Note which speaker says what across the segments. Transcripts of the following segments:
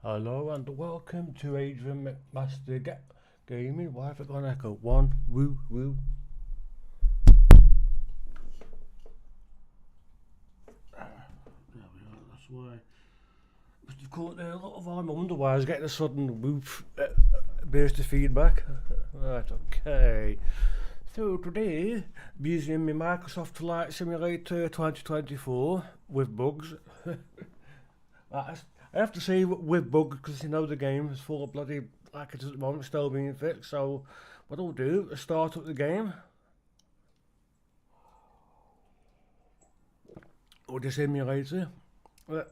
Speaker 1: Hello and welcome to Adrian Master Gaming. Why have I gone echo? One, woo, woo. There we are, that's why. Must have caught there a lot of volume. I wonder why I was getting a sudden whoop burst of feedback. Right, okay. So today, I'm using my Microsoft Flight Simulator 2024 with bugs. I have to say with bugs because you know the game is full of bloody like it is at the moment, still being fixed. So what I'll do is start up the game or the simulator. Now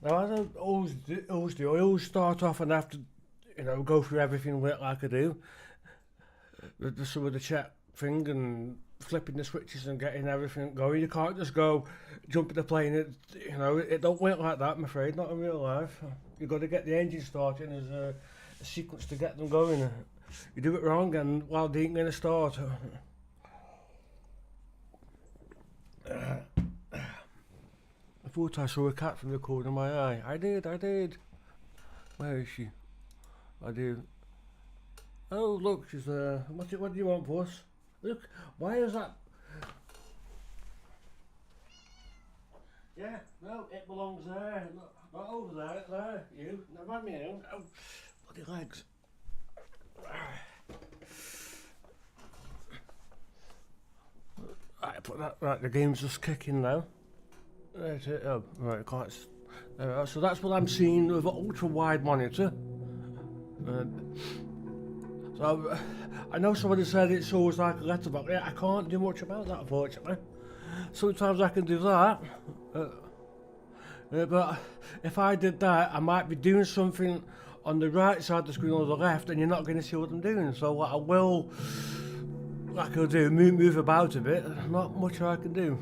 Speaker 1: as I always do, I always start off and have to, go through everything like I do. Some of the chat thing and flipping the switches and getting everything going. You can't just go jump in the plane. It don't work like that, I'm afraid, not in real life. You've got to get the engine started. There's a sequence to get them going. You do it wrong and well, they ain't gonna start. I thought I saw a cat from the corner of my eye. I did. Where is she? I did. Oh look, she's there. What do you want, boss? Look, why is that? Yeah, no, it belongs there. Not over there, it's there. You, never mind me now. Oh, bloody legs. Right, put that, right, the game's just kicking now. Right, oh, right, can't. So that's what I'm seeing with an ultra wide monitor. So I know somebody said it's always like a letterbox. Yeah, I can't do much about that, unfortunately. Sometimes I can do that, but if I did that, I might be doing something on the right side of the screen or the left, and you're not going to see what I'm doing. So what I will, like I'll do, move about a bit. Not much I can do.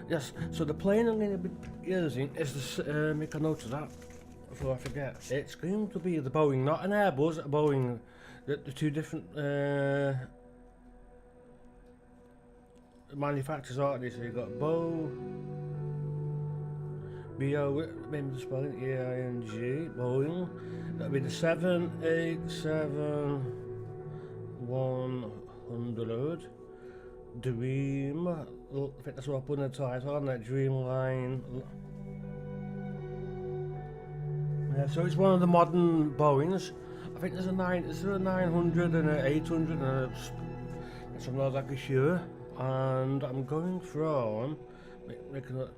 Speaker 1: Yes. So the plane I'm going to be using is this. Make a note of that before I forget. It's going to be the Boeing, not an Airbus, a Boeing. The two different manufacturers, aren't they? So you've got B-O, maybe the spelling, E-I-N-G, Boeing. That'll be the 787-100 Dream. I think that's what I put in the title, on that Dreamliner. Yeah, so it's one of the modern Boeings. I think there's a 900 and an 800 and something like that, sure. And I'm going from making a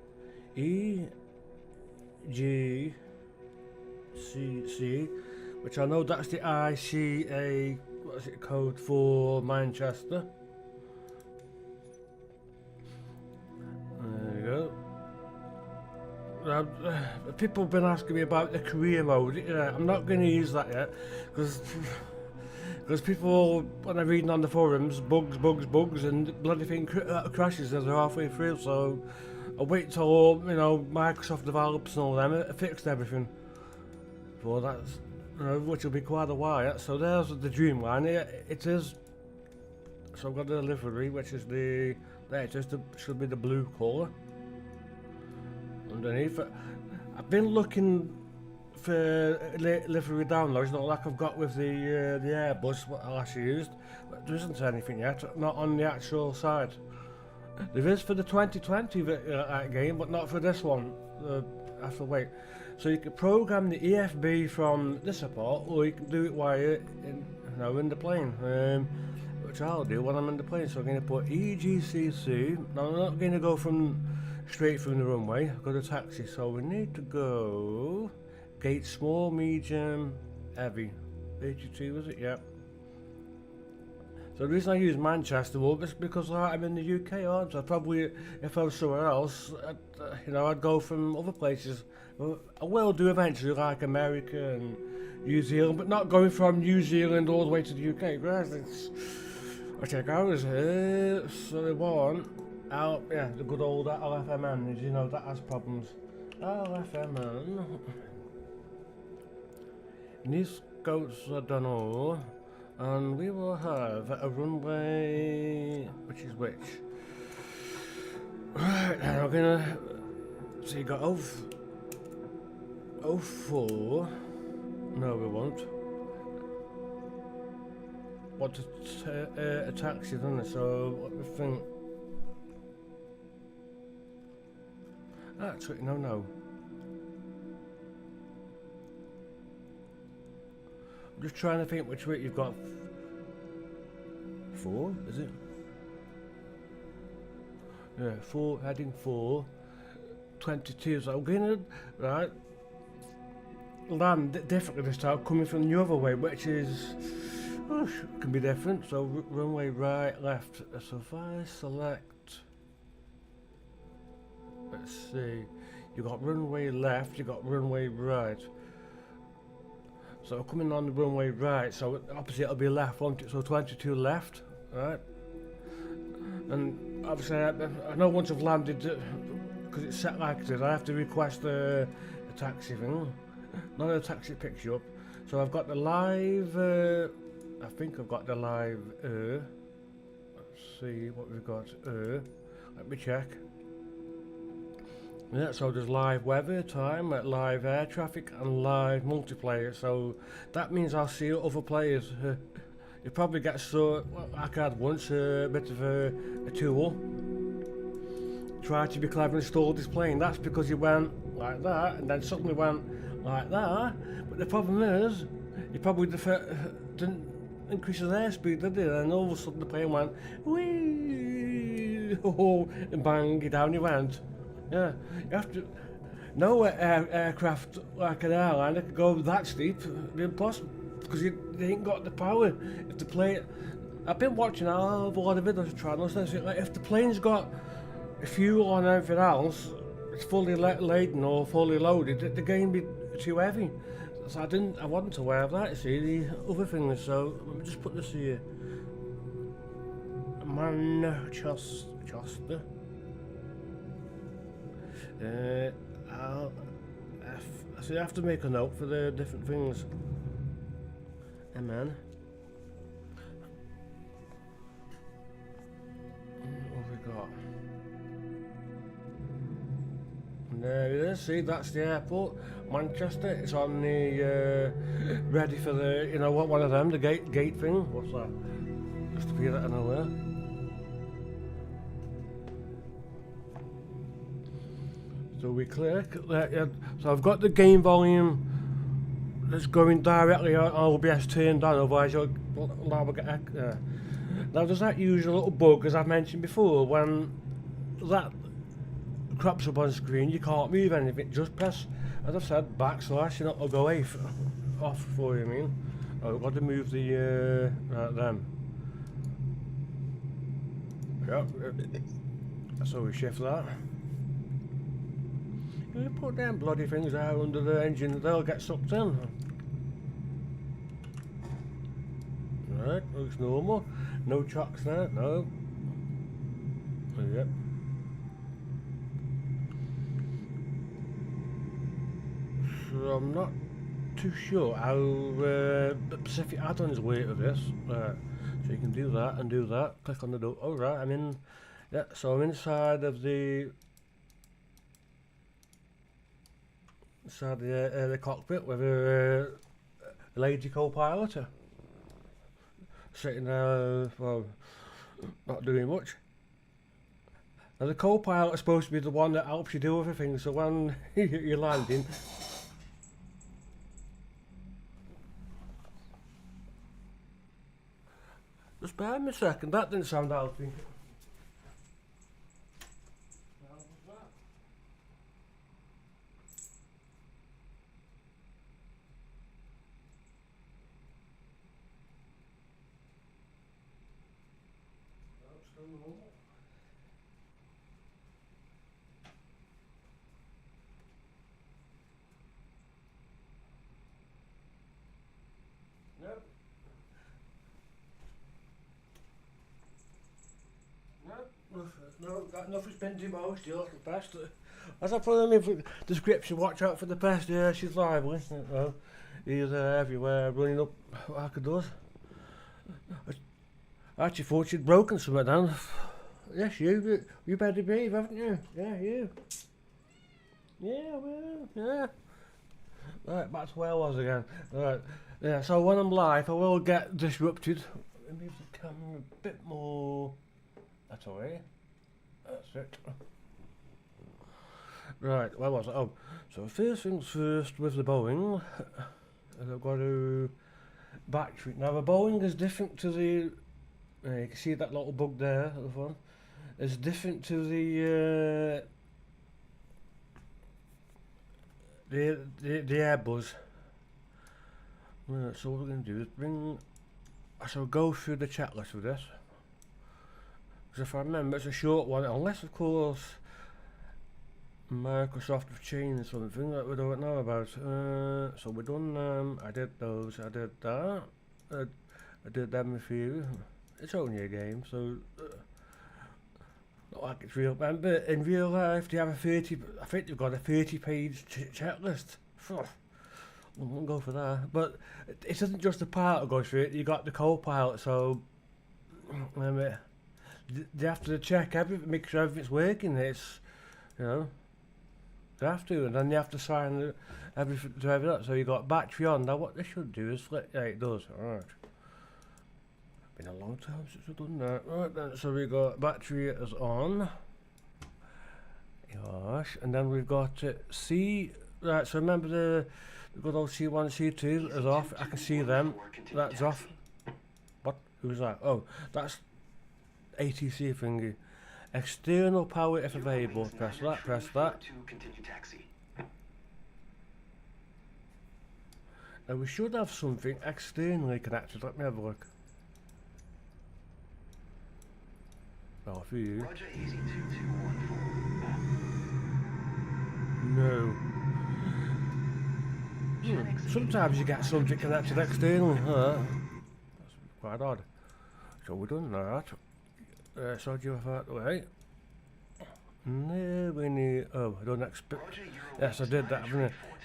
Speaker 1: EGCC, which I know that's the ICA, what's it code for Manchester. There you go. People have been asking me about the career mode. I'm not going to use that yet because people, when I'm reading on the forums, bugs, and the bloody thing crashes as they're halfway through. So I'll wait till Microsoft develops and all them fixed everything. For that, which will be quite a while yet. So there's the Dreamliner. It is. So I've got the livery, which is should be the blue colour. Underneath it. I've been looking for livery downloads, not like I've got with the Airbus what I last used, but there isn't anything yet, not on the actual side. There is for the 2020 game, but not for this one. I have to wait. So you can program the EFB from this apart, or you can do it while you're in the plane, which I'll do when I'm in the plane. So I'm going to put EGCC. Now I'm not going to go straight from the runway. I've got a taxi, so we need to go gate small, medium, heavy. 82 was it? Yep. So the reason I use Manchester is because I'm in the UK, aren't I? Probably if I was somewhere else, I'd go from other places. I will do eventually, like America and New Zealand, but not going from New Zealand all the way to the UK. I check hours here. So they want. Yeah, the good old LFMN, as you know, that has problems. LFMN. Nice Côte, I don't know. And we will have a runway, which is which? Right, and we're gonna. So you got 04. No, we won't. Want a taxi, doesn't it? So what do we think? Actually, no. I'm just trying to think which route you've got. 4, is it? Yeah, 4, heading 4. 22, so I'm going to, right, land differently this time, coming from the other way, which is, can be different. So runway right, left. So if I select, let's see, you've got runway left, you've got runway right. So coming on the runway right, so opposite will be left, won't it? So 22 left, right? And obviously I know once I've landed, because it's set like it is, I have to request a taxi thing. Not a taxi picks you up. So I've got the live, I think I've got the live let's see what we've got. Let me check. Yeah, so there's live weather time, live air traffic and live multiplayer. So that means I'll see other players. You probably get like I had once, a bit of a tool. Try to be clever and stall this plane. That's because he went like that and then suddenly went like that. But the problem is, he probably didn't increase his airspeed, did he? And all of a sudden the plane went whee, and bang, down he went. Yeah, you have to. No aircraft like an airliner could go that steep. It'd be impossible because they ain't got the power. If the plane, I've been watching a lot of videos trying to listen. Like if the plane's got fuel and everything else, it's fully laden or fully loaded, the game be too heavy. So I wasn't aware of that. You see the other things. So let me just put this here. Manchester. So you have to make a note for the different things. MN. What have we got? And there it is. See, that's the airport, Manchester. It's on the ready for the, you know what, one of them, the gate thing. What's that? Just to appear out of nowhere. So we click, so I've got the game volume that's going directly on OBS turned on, otherwise you'll get. Now there's that usual little bug, as I've mentioned before, when that crops up on screen, you can't move anything, just press, as I've said, backslash and it'll go off for you, I mean. I've got to move the, them. Yep, so we shift that. You put them bloody things out under the engine, they'll get sucked in. Right, looks normal. No chocks there, no. Yep. So I'm not too sure how Pacific add-ons work with this. So you can do that and do that. Click on the door. Oh right, I'm in. Yeah, so I'm inside of the. Inside the cockpit with a lady co-pilot sitting there, well, not doing much. Now the co-pilot is supposed to be the one that helps you do everything, so when you're landing, just bear me a second, that didn't sound healthy. No, nothing's been demolished, you're the best. As I put in the description, watch out for the pest, yeah, she's lively. Well, he's everywhere, running up like a does. I actually thought she'd broken something down. Yes, you better behave, haven't you? Yeah, you. Yeah, well, yeah. Right, back to where I was again. Right, yeah, so when I'm live, I will get disrupted. Move the camera a bit more that way. That's it. Right, where was I? Oh, so first things first with the Boeing. I've got to battery. Now the Boeing is different to the. You can see that little bug there at the front. It's different to the Airbus. Right, so what we're going to do is bring. I shall go through the checklist with this. Because if I remember, it's a short one, unless of course Microsoft have changed something that we don't know about. So we done I did those, I did that, I did them a few. It's only a game, so not like it's real. But in real life, they have a 30. I think they've got a 30-page checklist. We won't go for that. But it isn't just the pilot who goes through it. You got the co-pilot, so they have to check everything, make sure everything's working. It's, you know, they have to, and then you have to sign everything to everything. So you got battery on. Now what they should do is flip. Yeah, it does. All right. Been a long time since we've done that. Right then, so we got battery is on. Gosh, and then we've got C. Right, so remember the good old C1, C2 is off. I can see them. That's off. What? Who's that? Oh, that's ATC thingy. External power if available. Press that, press that. Now we should have something externally connected. Let me have a look. Oh, for you.
Speaker 2: Roger, easy 2214.
Speaker 1: No. Sometimes you get something connected externally. That's quite odd. So we've done that. So do you have that way? No, we need. Oh, I don't expect. Yes, I did that.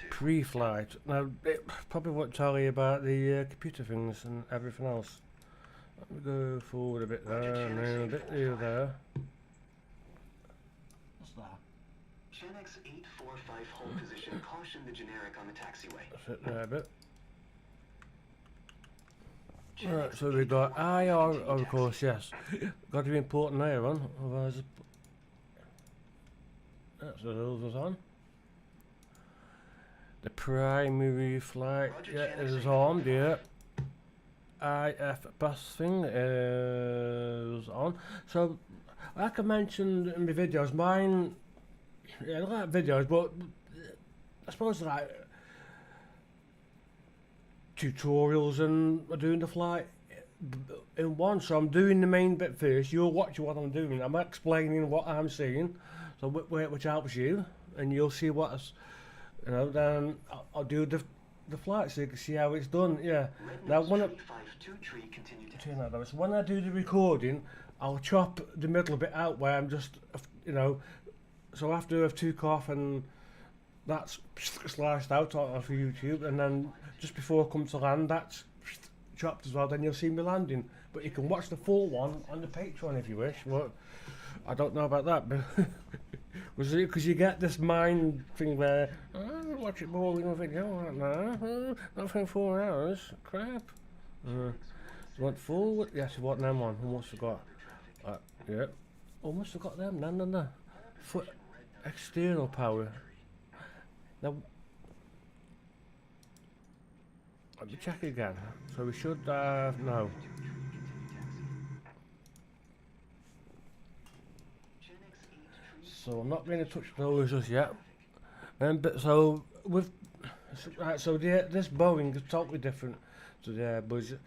Speaker 1: Pre-flight. Now, it probably won't tell you about the computer things and everything else. Let me go forward a bit there, and then a bit there. What's that?
Speaker 2: Genex 845 hold position. Caution the generic on the taxiway.
Speaker 1: That's it there a bit. Right, so we got IR, of course, yes. Got to be important there on, otherwise. That's the rules on. The primary flight, yeah, is on, yeah. IFBus thing is on. So, like I mentioned in my videos, mine, yeah, I like videos, but I suppose like tutorials and we're doing the flight in one. So I'm doing the main bit first, you'll watch what I'm doing, I'm explaining what I'm seeing, so which helps you, and you'll see what's, you know, then I'll do the flight so you can see how it's done. Yeah. Now when I do the recording, I'll chop the middle bit out where I'm just, you know, so after I've took off and that's sliced out for YouTube, and then just before I come to land, that's chopped as well. Then you'll see me landing. But you can watch the full one on the Patreon if you wish. But I don't know about that, but because you get this mind thing where watch it more in a video, not for 4 hours. Crap. You want full? Yes, you want them on. Almost forgot. Yeah, almost forgot them. No. For external power. Now, let me check again. So we should no. So I'm not going to touch those just yet. But so with so this Boeing is totally different to the Airbus.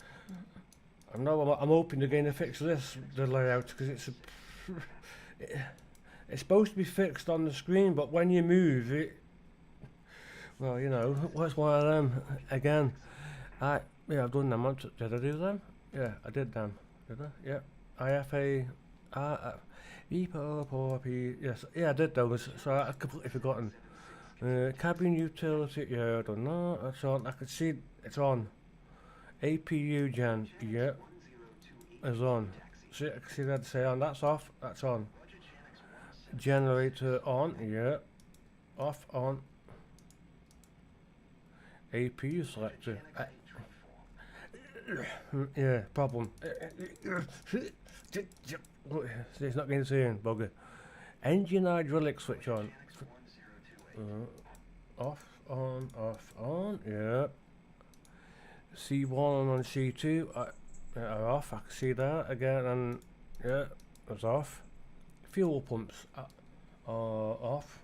Speaker 1: I know I'm hoping they're going to fix the layout, because it's supposed to be fixed on the screen, but when you move it, well, you know, what's one of them again? Yeah, I've done them. Did I do them? Yeah, I did them. Did I? Yeah. IFA. Yes, yeah, I did those. So I've completely forgotten. Cabin utility. Yeah, I don't know. That's on. I can see it's on. APU gen. Yeah, is on. See, I can see that say on. That's off. That's on. Generator on. Yeah. Off. On. APU selector. Yeah, problem. It's not getting seen, bugger. Engine hydraulic switch on. Off, on, yeah. C1 on C2 are off, I can see that again, and yeah, it's off. Fuel pumps are off.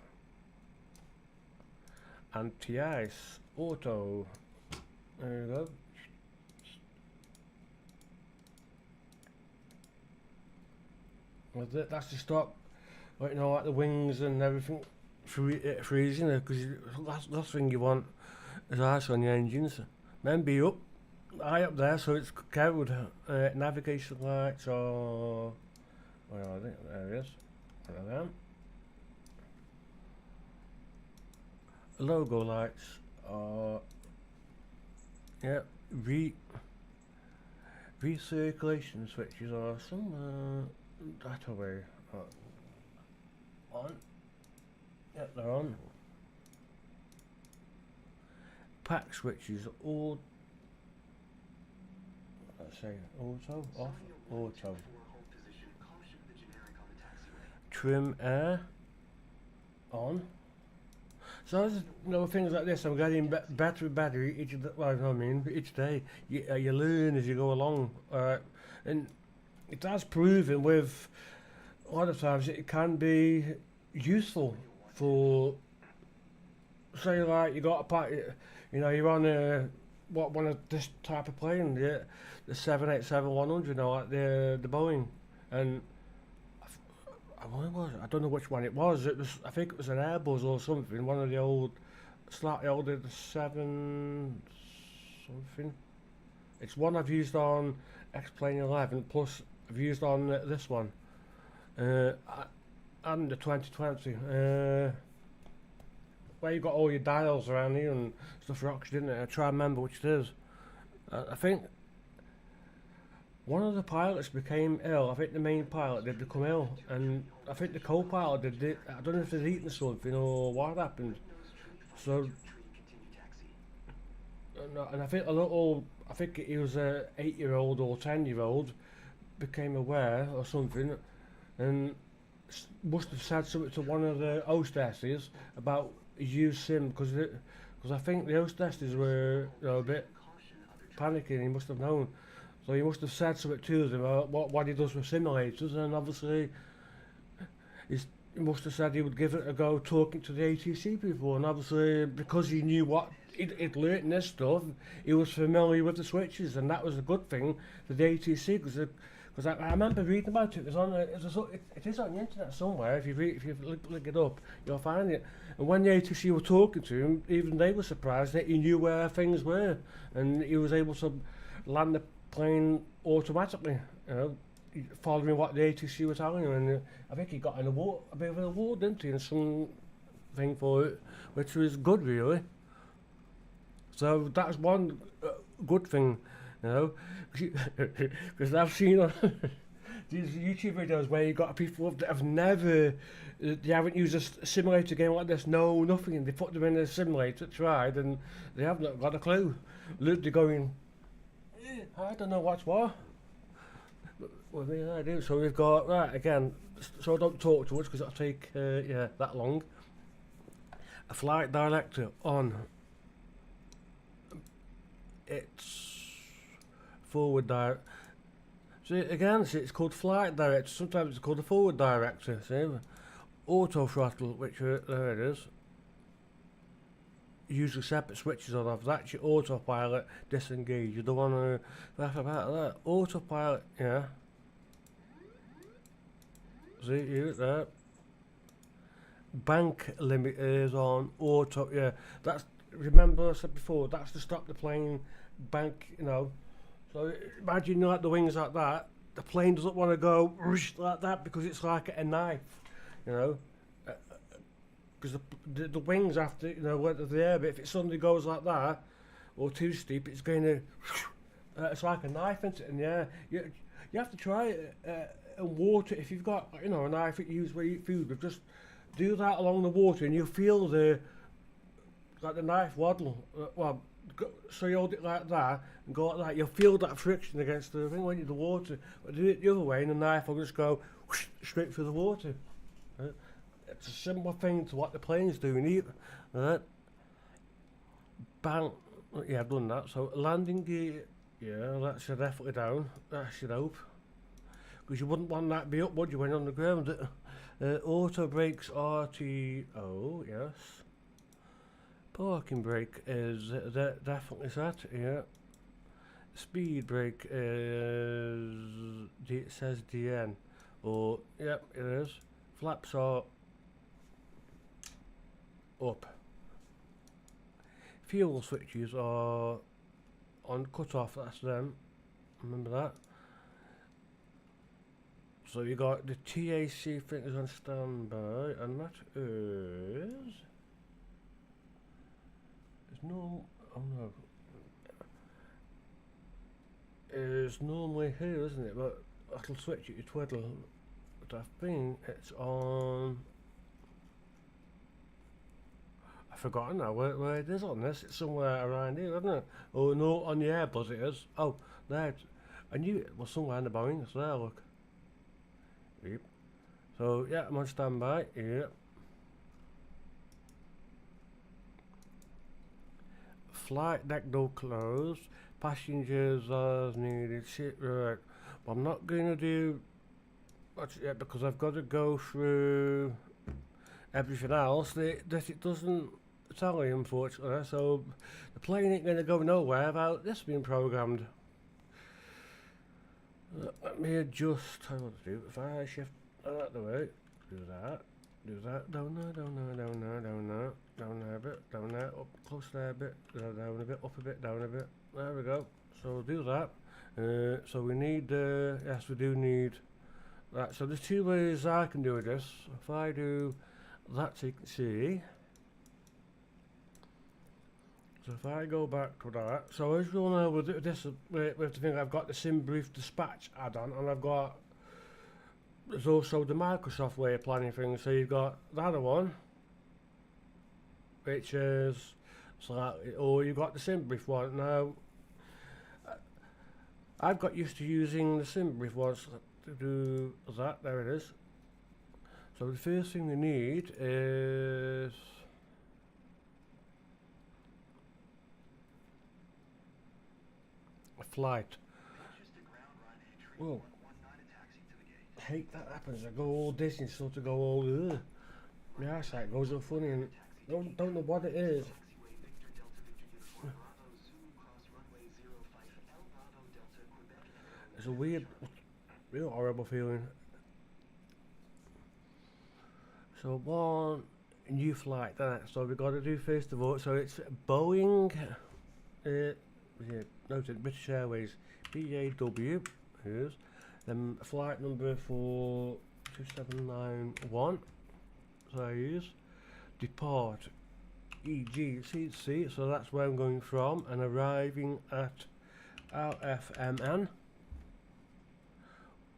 Speaker 1: Anti-ice, auto, there you go. That's to stop, like, you know, like the wings and everything freezing, because last thing you want is ice on your engines. Then be up, high up there, so it's covered. Navigation lights, or where are they? There it is. One of them. Logo lights, yeah, recirculation switches are some that away. On. Yep, they're on. Pack switches, all. Let's say auto, off, auto. Trim air, on. So there's, you know, things like this. I'm getting better and better each. Well, you know what I mean, each day you learn as you go along, and it has proven with a lot of times it can be useful for, say, like you got a part, you know, you're on a one of this type of plane, the 787-100, you know, like the Boeing, and I don't know which one it was. It was, I think it was an Airbus or something. One of the old, slightly older, the 7 something. It's one I've used on X-Plane 11. Plus I've used on this one, and the 2020. Where you got all your dials around here and stuff rocks, didn't it? I try and remember which it is. I think one of the pilots became ill. I think the main pilot did become ill, and I think the co-pilot did. I don't know if they'd eaten something or what happened. So, and I think I think he was a 8-year-old or 10-year-old, became aware or something, and must have said something to one of the hostesses about his used sim, because I think the hostesses were, you know, a bit panicking. He must have known. So he must have said something to them about what he does with simulators, and obviously he must have said he would give it a go talking to the ATC people, and obviously because he knew what he'd learnt in this stuff, he was familiar with the switches, and that was a good thing for the ATC, because I remember reading about it. It is on the internet somewhere. If you look it up, you'll find it. And when the ATC were talking to him, even they were surprised that he knew where things were, and he was able to land the plane automatically, you know, following what the ATC were telling him. And I think he got a bit of an award, didn't he, and something for it, which was good, really. So that's one good thing, you know, because I've seen on these YouTube videos where you got people that have never, they haven't used a simulator game like this, no, nothing. They put them in a simulator, tried, and they haven't got a clue. They're going, I don't know what's what. Well, yeah, I do. So we've got that again. So don't talk too much because it'll take that long. A flight director on. It's forward director. See again. See, it's called flight director. Sometimes it's called a forward director. See, auto throttle, which there it is. Usually separate switches on off. That's your autopilot disengage. You don't want to laugh about that. Autopilot, yeah. See you there. Bank limit is on auto, yeah. That's, remember I said before, that's to stop the plane bank, you know. So imagine like the wings like that. The plane doesn't want to go like that because it's like a knife, you know. Because the wings after, you know, went to the air, but if it suddenly goes like that, or too steep, it's going to, it's like a knife, isn't it? And yeah, you have to try it and water. If you've got, you know, a knife that you use where you eat food, but just do that along the water, and you'll feel the like the knife waddle. Well, so you hold it like that and go like that. You'll feel that friction against the thing when you do the water. But do it the other way, and the knife will just go whoosh, straight through the water. Right? It's a similar thing to what the plane's doing either. Right? Bang. Yeah, I've done that. So landing gear, yeah, that should definitely down. That should hope. Because you wouldn't want that to be up, would you, when you're on the ground? Auto brakes RTO, yes. Parking brake is definitely set, yeah. Speed brake is, it says DN. Oh, yep, it is. Flaps are up. Fuel switches are on cut off, that's them. Remember that. So you got the TAC fingers on standby, and that is. There's no. Oh no. It's normally here, isn't it? But that'll switch it, you twiddle. But I think it's on. I've forgotten now where it is on this. It's somewhere around here, isn't it? Oh no, on the Airbus it is. Oh, there. I knew it was somewhere in the Boeing. It's there, look. Yep. So yeah, I'm on standby. Yep. Flight deck door closed. Passengers as needed. Shit, right. But I'm not going to do much yet because I've got to go through everything else that it doesn't tell you, unfortunately. So the plane ain't going to go nowhere without this being programmed. Let me adjust. How what to do? If I shift that the way, do that, down there a bit, down there, up close there a bit, down a bit, up a bit, down a bit. There we go. So we'll do that. So we need, yes, we do need that. So there's two ways I can do this. If I do that, so you can see. So if I go back to that, so as you'll know with this, with the thing, I've got the SimBrief Dispatch add-on, and I've got, there's also the Microsoft way of planning things. So you've got the other one, which is slightly, or you've got the SimBrief one. Now, I've got used to using the SimBrief ones to do that. There it is. So the first thing we need is a flight. Whoa. I hate that happens. I go all Disney, sort of go all my eyesight goes all funny and don't know what it is. It's a weird, real horrible feeling. So one new flight, so we've got to do first of all. So it's Boeing. Yeah, noted British Airways BAW. Here's then flight number 42791. So I use depart EGCC. So that's where I'm going from and arriving at LFMN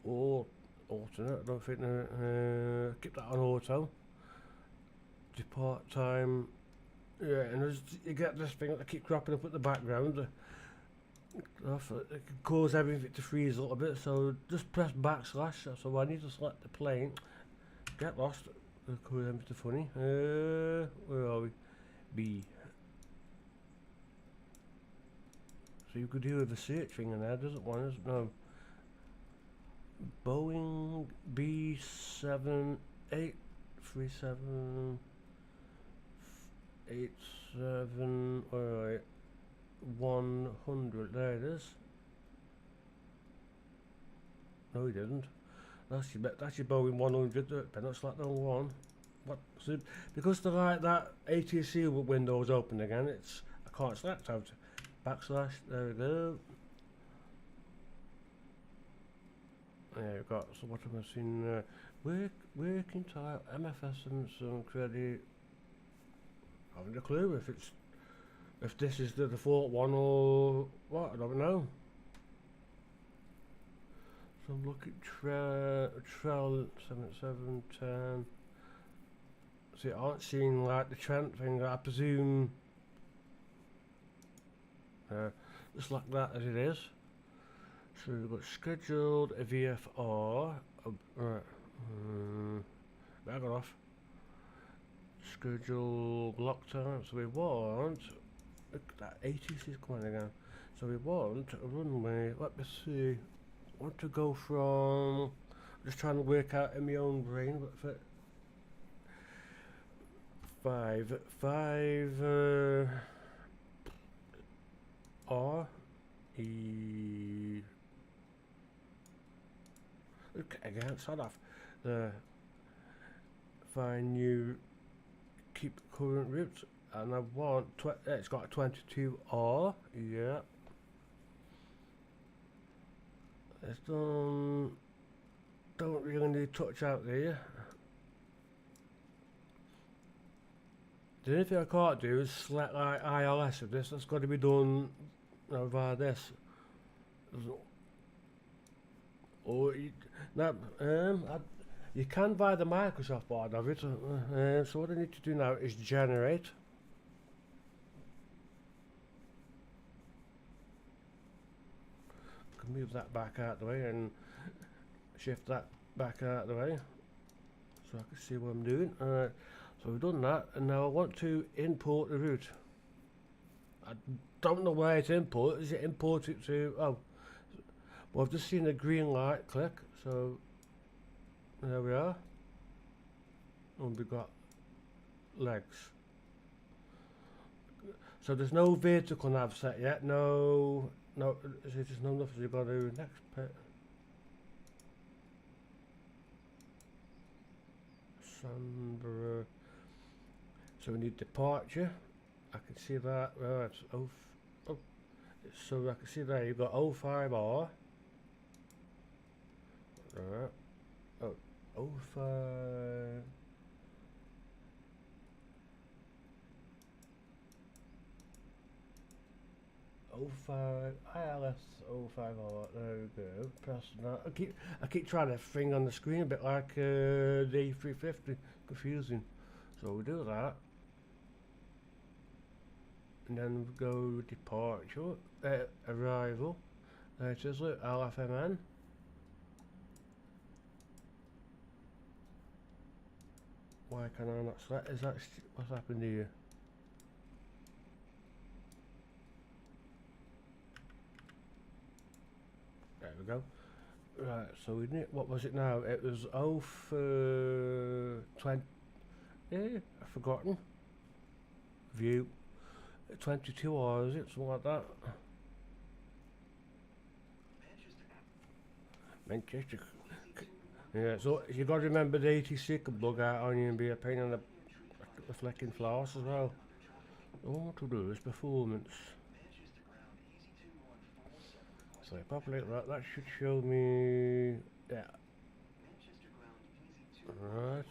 Speaker 1: or alternate. I don't think keep that on auto. Depart time. Yeah, and you get this thing that keep cropping up at the background. It can cause everything to freeze a little bit, so just press backslash. So I need to select the plane. Get lost. Cause everything funny. Where are we? B. So you could do the search thing in there, doesn't one? No. Boeing B783787. Alright. 100. There it is. No, he didn't. That's your Boeing 100. Better not select the wrong one. What? So because the like that ATC window is open again, it's I can't select out. Backslash. There we go. There we got. So what am I seeing? Working type MFS and some credit. I haven't a clue if this is the default one or what. I don't know. So I'm looking Trell 7710. See, I aren't seeing like the Trent thing. I presume just like that as it is. So we've got scheduled VFR. Right. Back off. Schedule block time. So we want. Look at that, ATC is coming again. So we want a runway. Let me see. I want to go from. I'm just trying to work out in my own brain. But for 5 R E. Look again, start off. The find new keep current route, and I want it's got a 22R. Yeah, it's don't really need touch out there. The only thing I can't do is select like ILS of this. That's got to be done, you know, via this. Or you can buy the Microsoft board of it. So what I need to do now is generate. I can move that back out of the way and shift that back out of the way, so I can see what I'm doing. Alright, so we've done that, and now I want to import the route. I don't know where to import. Is it import it to? Oh, well, I've just seen a green light click, so there we are. And we've got legs. So there's no vertical nav set yet. No, there's just no nothing. You've got to do next bit. Sandra. So we need departure. I can see that. Right. So I can see there you've got 05R. Right. Oh, 05. ILS 05R. There we go. Press that. I keep trying to thing on the screen a bit like the A350. Confusing. So we do that. And then we go departure, arrival. There it is, look, LFMN. Why can I not select? Is that what's happened here? There we go. Right, so we need, what was it now? It was 20. I've forgotten. View. 22 or is it? Something like that. Manchester. Yeah, so you got to remember the ATC can bug out on you and be a pain in the flecking floss as well. All I want to do is performance. So I populate that, that should show me, yeah. Right,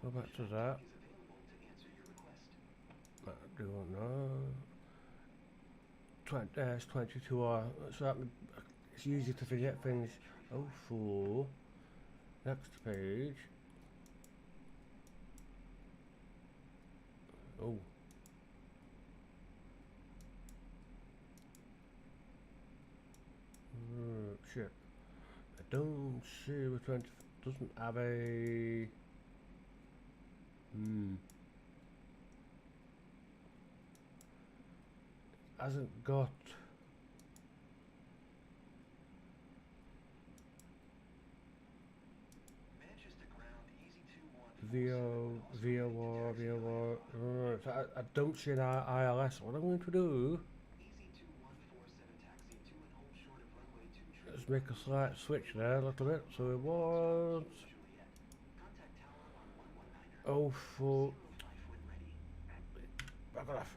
Speaker 1: go back to that. I don't know. It's 22 hour, so that, it's easy to forget things. 04, next page. Oh. Shit. I don't see which one doesn't have a. Hasn't got. VOR. So I don't see an ILS. What I'm going to do. Let's make a slight switch there a little bit. So it was 04. Back off.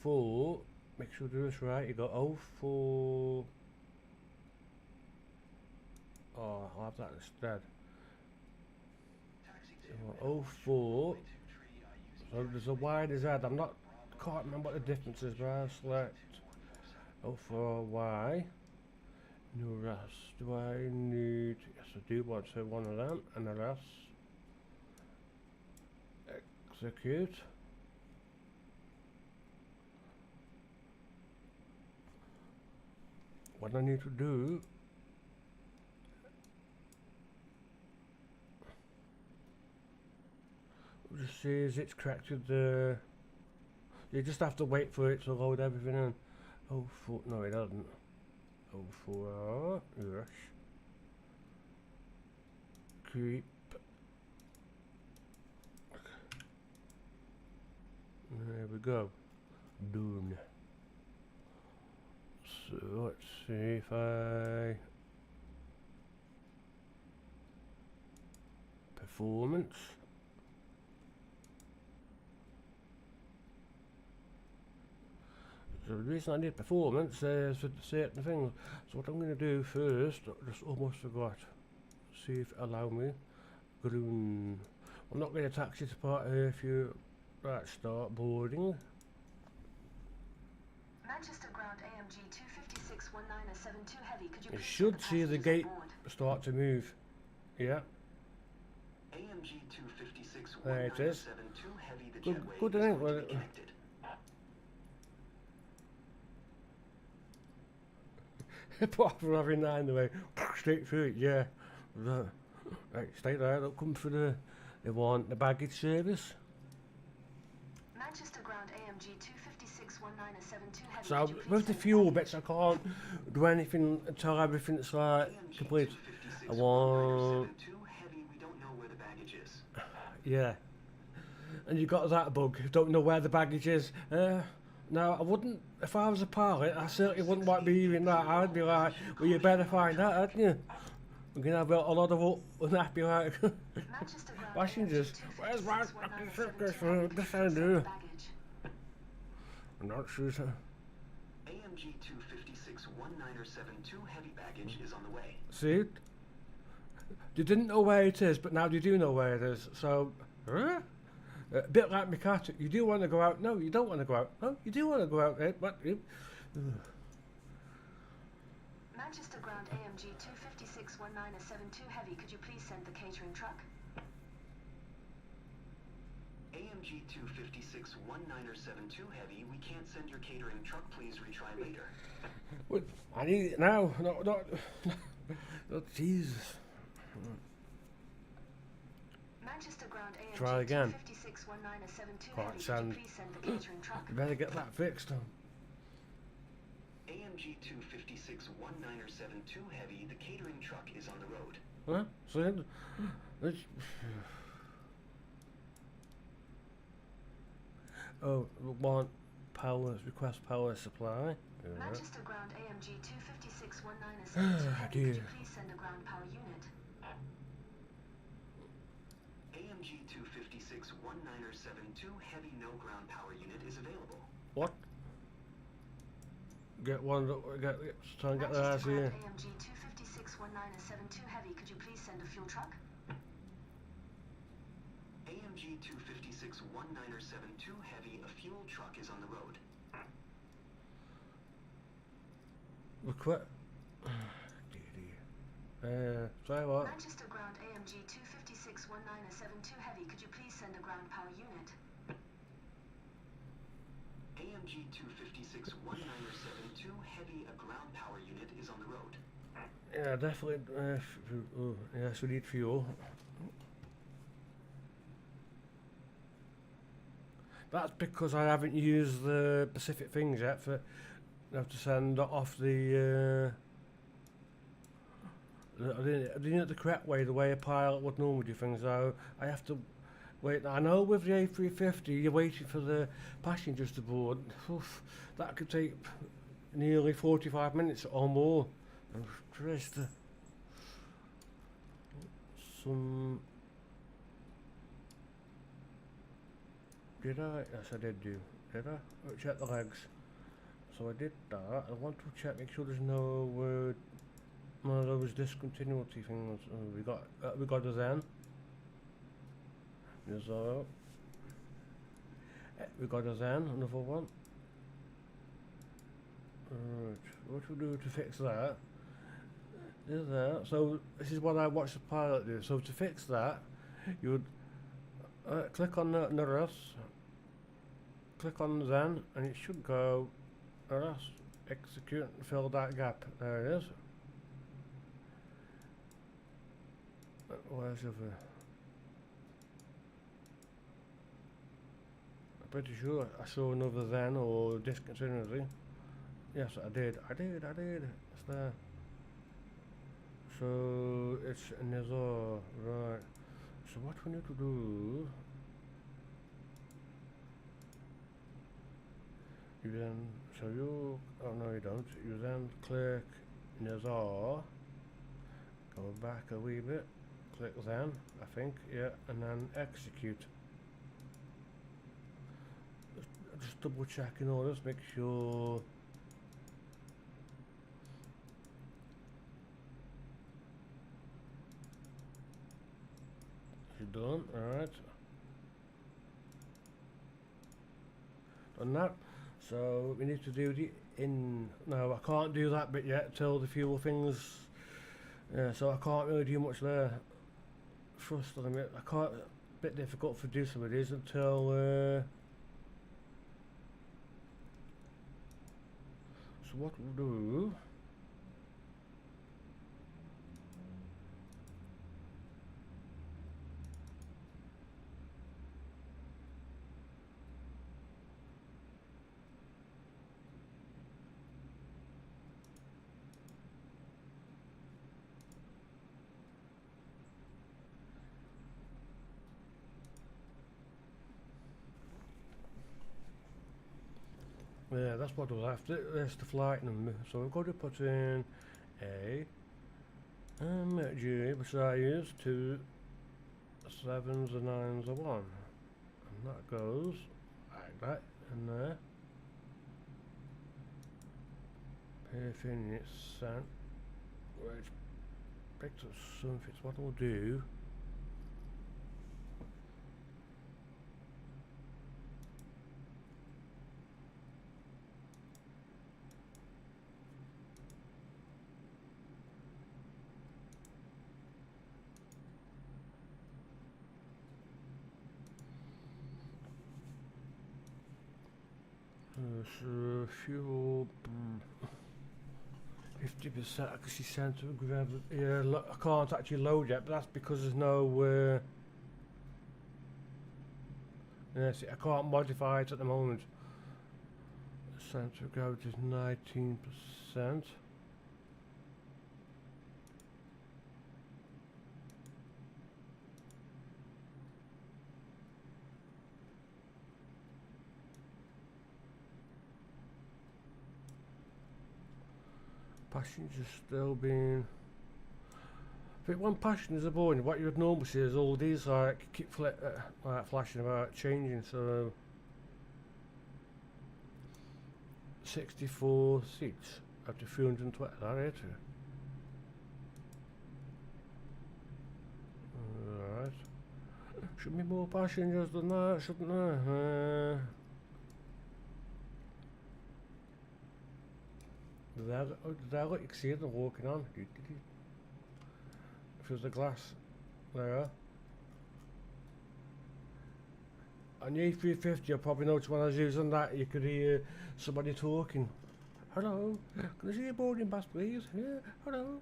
Speaker 1: 04. Make sure we do this right. You got 04. Oh, I'll have that instead. 04. So there's a Y and a Z. Can't remember what the difference is, but I'll select 04Y. No rest. Do I need? Yes, I do want to one of them and the rest. Execute. what I need to do just says it's corrected the. You just have to wait for it to load everything in. Oh, no, it doesn't. Oh, yes. Keep. There we go. Done. So let's see if I performance. So the reason I need performance is for certain things. So what I'm going to do first, I just almost forgot. See if it allow me. I'm not going to taxi to part here if you start boarding.
Speaker 3: Manchester ground AMG 256 1972 heavy. Could you
Speaker 1: You
Speaker 3: please
Speaker 1: should
Speaker 3: send
Speaker 1: see the
Speaker 3: passengers
Speaker 1: gate
Speaker 3: on board?
Speaker 1: start to move. Yeah,
Speaker 2: AMG 256
Speaker 1: there it is.
Speaker 2: 1972 heavy, the
Speaker 1: Good,
Speaker 2: jetway
Speaker 1: good,
Speaker 2: is
Speaker 1: isn't it?
Speaker 2: going to
Speaker 1: Well,
Speaker 2: be connected.
Speaker 1: apart from having that in the way, straight through it, yeah. Right, stay there, don't come for they want the baggage service.
Speaker 3: Manchester ground AMG 256 1972 heavy.
Speaker 1: So
Speaker 3: Could you please
Speaker 1: with the
Speaker 3: send
Speaker 1: fuel
Speaker 3: passengers-
Speaker 1: bits I can't do anything until everything's like
Speaker 2: AMG
Speaker 1: complete.
Speaker 2: 256
Speaker 1: I want,
Speaker 2: 1972 heavy, we don't know where the baggage is.
Speaker 1: yeah. And you got that bug, don't know where the baggage is. Now I wouldn't, if I was a pilot, I certainly wouldn't want to be hearing that. I'd be like, well you better find that, hadn't you? We're going to have a lot of unhappy like
Speaker 3: Manchester ground
Speaker 1: passengers.
Speaker 3: AMG
Speaker 1: Where's my
Speaker 3: 256
Speaker 1: fucking
Speaker 3: 1972
Speaker 1: suitcase?
Speaker 3: heavy,
Speaker 1: What
Speaker 3: could
Speaker 1: does
Speaker 3: you
Speaker 1: I
Speaker 3: please
Speaker 1: do?
Speaker 3: send baggage?
Speaker 1: I'm not sure.
Speaker 2: AMG 256 1972 heavy baggage is on the way.
Speaker 1: See? You didn't know where it is, but now you do know where it is. So, a bit like my cat. You do want to go out. No, you don't want to go out. No, you do want to go out. But
Speaker 3: Manchester ground AMG 256 1972 heavy. Could you please send the catering truck?
Speaker 2: AMG 256 1972 heavy, we can't send your catering truck, please retry later.
Speaker 1: what? I need it now. No, not. Oh, Jesus.
Speaker 3: Manchester ground AMG
Speaker 1: Try again.
Speaker 3: 256 1972
Speaker 1: Can't
Speaker 3: heavy. Could
Speaker 1: send.
Speaker 3: you please send the catering truck?
Speaker 1: You better get that fixed.
Speaker 2: AMG 256 1972 heavy, the catering truck is on the road.
Speaker 1: Huh? So, oh, we want power. Request power supply. Yeah.
Speaker 3: Manchester ground AMG 256 1972 heavy. Could
Speaker 1: dear.
Speaker 3: you please send a ground power unit?
Speaker 2: AMG 256 1972 heavy, no ground power unit is available.
Speaker 1: What? Get one. Try and get that out
Speaker 3: Manchester
Speaker 1: here.
Speaker 3: ground AMG 256 1972 heavy. Could you please send a fuel truck?
Speaker 2: AMG 256 1972 heavy, a fuel truck is on the road.
Speaker 1: Request. Try what?
Speaker 3: Manchester ground AMG 256 1972 heavy. Could you please send a ground power unit?
Speaker 2: AMG 256 1972 heavy, a ground power unit is on the road.
Speaker 1: Yeah, definitely. Yes, we need fuel. That's because I haven't used the specific things yet for. I have to send off the. I didn't it the correct way, the way a pilot would normally do things. So I have to wait. I know with the A350, you're waiting for the passengers to board. Oof, that could take nearly 45 minutes or more. And Christ. Some. Did I? Yes, I did do. Did I? Oh, check the legs. So I did that. I want to check, make sure there's no one of those discontinuity things. We got a then. There's we got a then, another one. Right, what we do to fix that? Is that? So this is what I watched the pilot do. So to fix that, you would click on the rest. Click on then, and it should go. That's Execute and fill that gap. There it is. Where's the other? I'm pretty sure I saw another then, or discontinuity. Yes, I did. It's there. So it's Nizar, right. So what we need to do, you then, so you, oh no you don't, you then click Nizar, go back a wee bit, click then, I think, yeah, and then execute. Just double checking all this, make sure. You're done, alright. Done that. So we need to do the no, I can't do that bit yet till the fuel things, so I can't really do much there. First of them, I can't, a bit difficult to do some of these until so what we'll do, yeah, that's what we'll have to, there's the flight number, so we've got to put in A, G, which I use, 2 7s and 9s are 1, and that goes like that, in there, everything is sent, which picks up something, what we'll do, so fuel 50% accuracy center of gravity. Yeah, I can't actually load yet, but that's because there's no. Yeah, see, I can't modify it at the moment. Center of gravity is 19%. Passengers still being. If one passenger's aboard, what you would normally see is all these like keep like flashing about changing. So 64 seats up to 320. That it. Alright. Should be more passengers than that, shouldn't there? There, look, you can see them walking on. Through the glass. There. On the A350, I probably noticed when I was using that, you could hear somebody talking. Hello, can I see your boarding pass, please? Yeah, hello.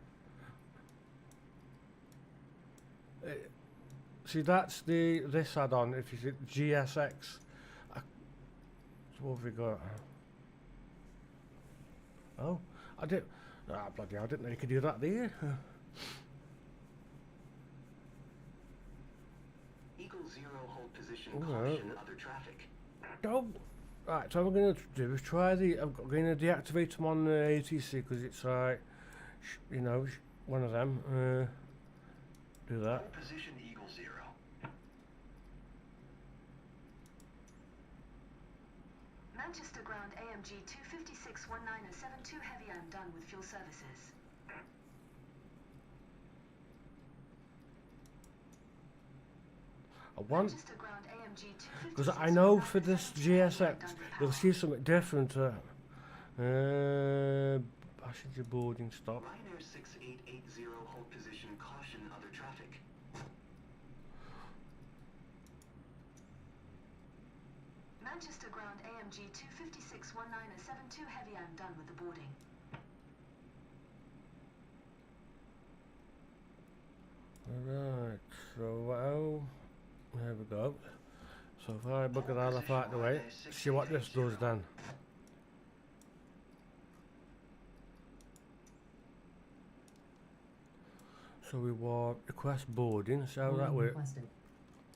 Speaker 1: See, that's this add-on. If you see GSX, so what have we got? Oh, I did. Ah, bloody hell, I didn't know you could do that there.
Speaker 2: Eagle 0, hold position,
Speaker 1: All
Speaker 2: caution,
Speaker 1: right.
Speaker 2: other traffic.
Speaker 1: No. Right, so what I'm going to do is try I'm going to deactivate them on the ATC because it's like, you know, one of them. Do that.
Speaker 2: Hold position, Eagle 0.
Speaker 3: Manchester ground AMG 256-1972 heavy, I'm done with fuel services.
Speaker 1: I want,
Speaker 3: Manchester ground AMG 256.
Speaker 1: because I know for this GSX, you'll see something different. Passenger boarding stop.
Speaker 2: Ryanair 6880, hold position, caution, other traffic.
Speaker 3: Manchester ground AMG 256 1972 heavy, I'm done with the boarding.
Speaker 1: Alright, so there we go. So if I bugger that off out the way, see what this does then. So we walk request boarding, so how that work?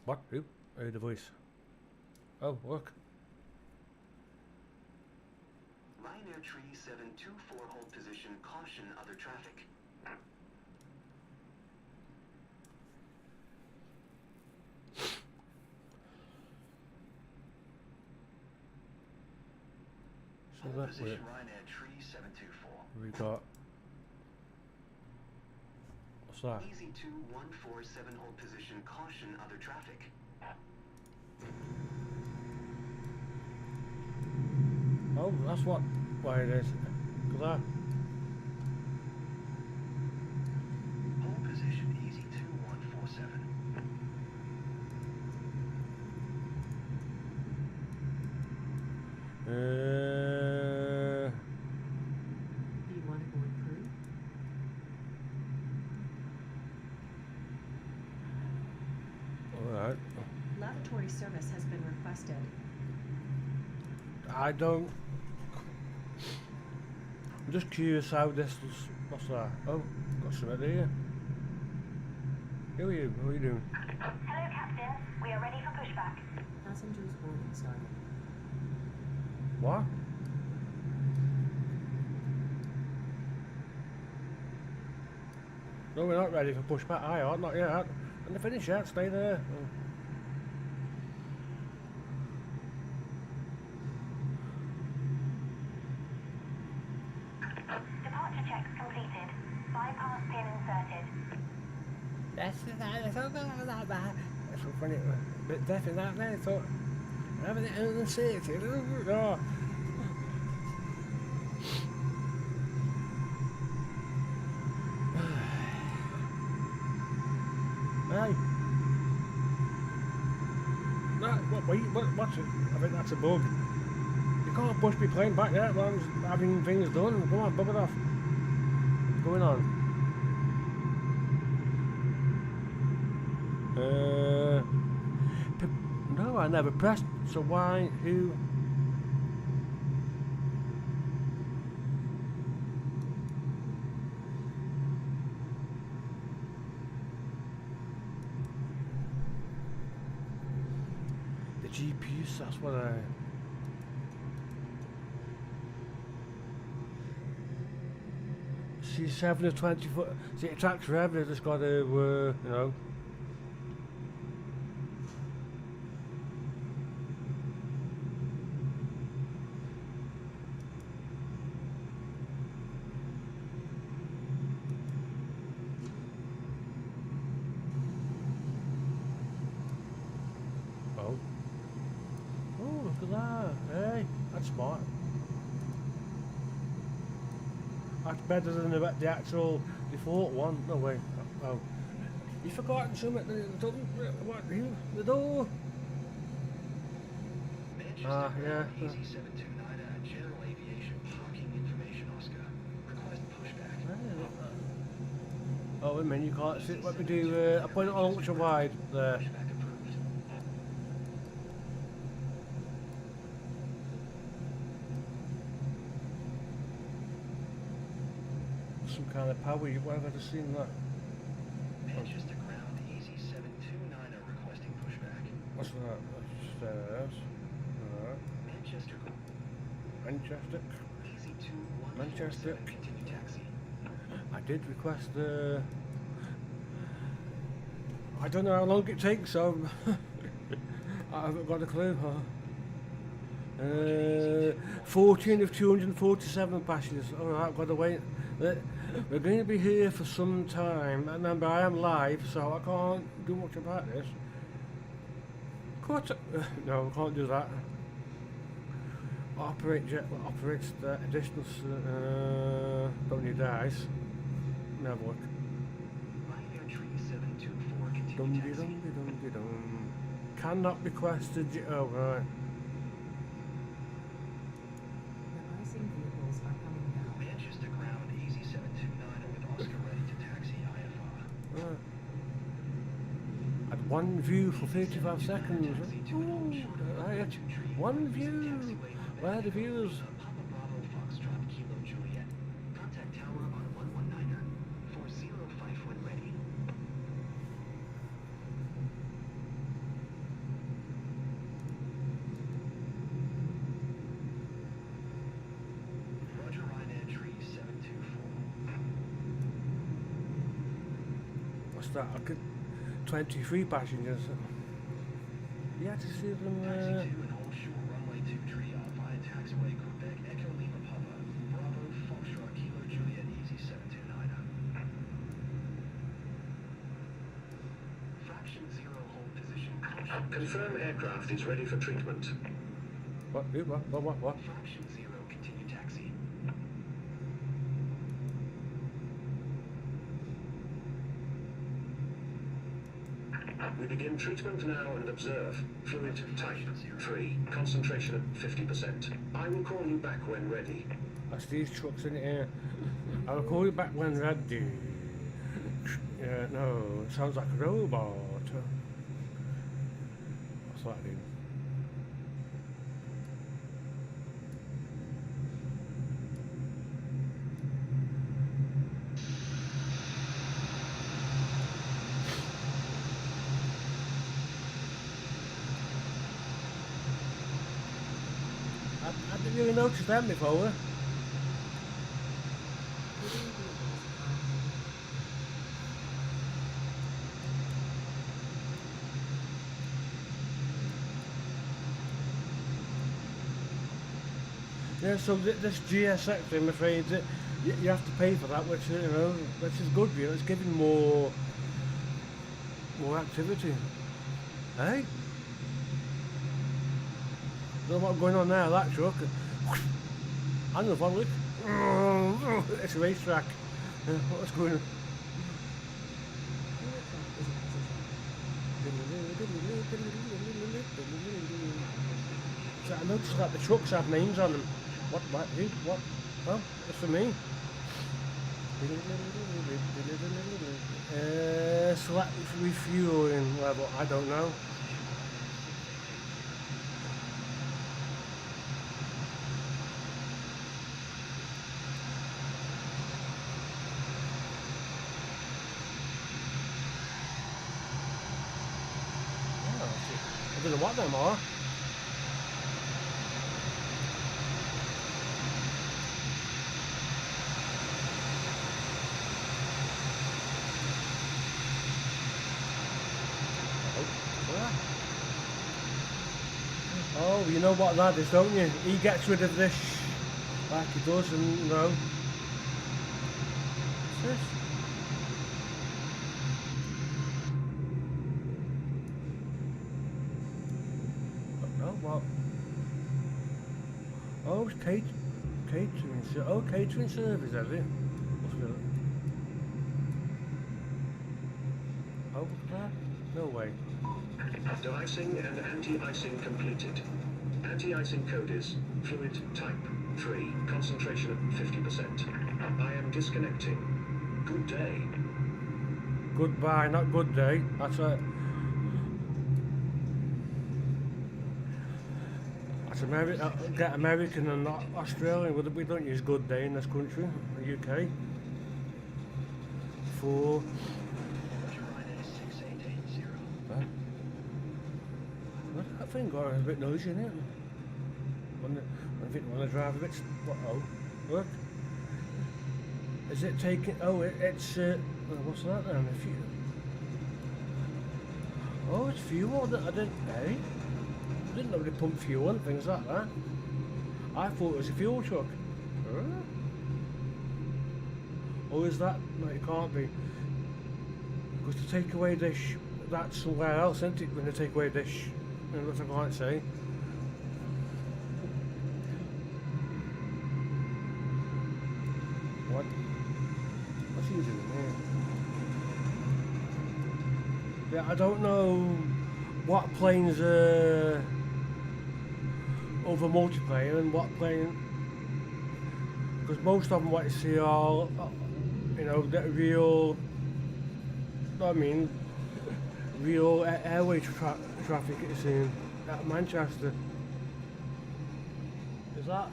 Speaker 1: What? Who? Oh, the voice. Oh, look.
Speaker 2: Ryanair Tree 724, hold position, caution other traffic.
Speaker 1: So
Speaker 2: Hold
Speaker 1: that
Speaker 2: position,
Speaker 1: work.
Speaker 2: Ryanair Tree 724.
Speaker 1: We got. What's that?
Speaker 2: Easy 2147, hold position, caution other traffic.
Speaker 1: Oh, that's what. Why it is. Cause that.
Speaker 2: Hold position, easy 2147.
Speaker 3: Do you want to board crew?
Speaker 1: Alright.
Speaker 3: Lavatory service has been requested.
Speaker 1: I don't. I'm just curious how this is. What's that? Oh, got something there. Who are you? What are you doing?
Speaker 4: Hello, Captain. We are ready for pushback.
Speaker 3: Passengers boarding started.
Speaker 1: What? No, we're not ready for pushback. I aren't, not yet. And the finish yet, stay there. Oh.
Speaker 4: Departure checks completed. Bypass pin inserted.
Speaker 1: That's so funny. A bit deaf in that there. Thought, having it in the safety. Oh. Hey. No, what's it? I think that's a bug. You can't push me plane back yet while I'm having things done. Come on, bug it off. What's going on? No, I never pressed. So why? Who? The GPS. That's what I. See, 7 to 20 foot. See, it tracks forever. It's just got to, you know. Oh. Oh, look at that. Hey, that's smart. That's better than the actual default one. No way. Oh. You've forgotten something. What? The door?
Speaker 2: Manchester
Speaker 1: Yeah.
Speaker 2: ground, easy 729, general aviation, parking information, Oscar. Request pushback.
Speaker 1: Oh, wait a minute, you can't see. Let me do. I put it on ultra wide there.
Speaker 2: Pushback approved.
Speaker 1: Some kind of power. Where have I just seen that?
Speaker 2: Manchester ground, easy 729, requesting pushback.
Speaker 1: What's that? That's alright.
Speaker 2: Manchester,
Speaker 1: Manchester.
Speaker 2: easy
Speaker 1: Manchester.
Speaker 2: 2147, continue taxi.
Speaker 1: I did request the. I don't know how long it takes, so I haven't got a clue. 14 of 247 passengers. Alright, I've got to wait. We're going to be here for some time. Remember, I am live, so I can't do much about this. No, I can't do that. Operate jet operates the additional. Don't need dice. Never look.
Speaker 2: Ryanair Tree 724, continue
Speaker 1: Dum
Speaker 2: taxi.
Speaker 1: dum dum dum. Cannot request a jet. Oh right. One view for 35 seconds. Ooh, right. One view. Where are the views?
Speaker 2: Papa Bravo Foxtrot Kilo Juliet. Contact tower on 119er. 4055 when ready. Roger, Ryanair Tree 724.
Speaker 1: What's that? I could 23 passengers. Yeah, to see them.
Speaker 2: Taxi 2 and hold short runway 23 via taxiway Quebec Echo Lima Papa Bravo Foxtrot Kilo Juliet Easy 729er. Fraction 0 hold position caution.
Speaker 5: Confirm aircraft is ready for treatment.
Speaker 1: What? What?
Speaker 2: Fraction 0 continue taxi.
Speaker 5: We begin treatment now and observe. Fluid type 3, concentration at 50%. I will call you back when ready.
Speaker 1: That's these trucks in here. I'll call you back when ready. Yeah, no, it sounds like a robot. What's that do? I didn't really notice them before. Yeah, so this GSX, I'm afraid, you have to pay for that, which which is good. It's giving more activity. Hey. Don't know what's going on there, that truck. And the one, look. It's a racetrack. What's going on? So I noticed that the trucks have names on them. What? Who? What? Oh, it's for me. Select refueling level. I don't know. I don't know what them are. Oh, you know what that is, don't you? He gets rid of this like he does, and you know. What's this? What? Oh, it's catering service, has it? Must be. Oh, look at that. No way.
Speaker 5: De-icing and anti-icing completed. Anti-icing code is fluid type 3, concentration at 50%. I am disconnecting. Good day.
Speaker 1: Goodbye, not good day. That's it. Get American and not Australian. We don't use good day in this country, the UK. For what's that thing got? It's a bit noisy, isn't it? When I drive a bit. Oh, look. Is it taking? Oh, it's. What's that then? Oh, it's fuel. I didn't. Hey. I didn't know they pump fuel and things like that. I thought it was a fuel truck. Or is that? No, it can't be. Because to take away this, that's somewhere else, isn't it? When they take away this, what I can't say. What? What's he doing here? Yeah, I don't know what planes are over multiplayer and what plane, because most of them what you see are, you know, the real, I mean, real airway traffic it's in at Manchester. Is that?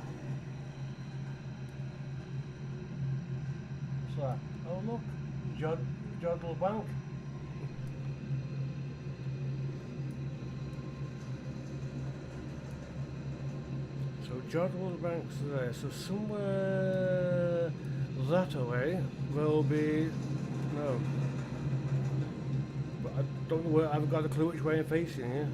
Speaker 1: What's that? Oh look, Jodl Bank. So Jodl Bank's there, so somewhere that away will be, no. But I don't know where, I haven't got a clue which way I'm facing here.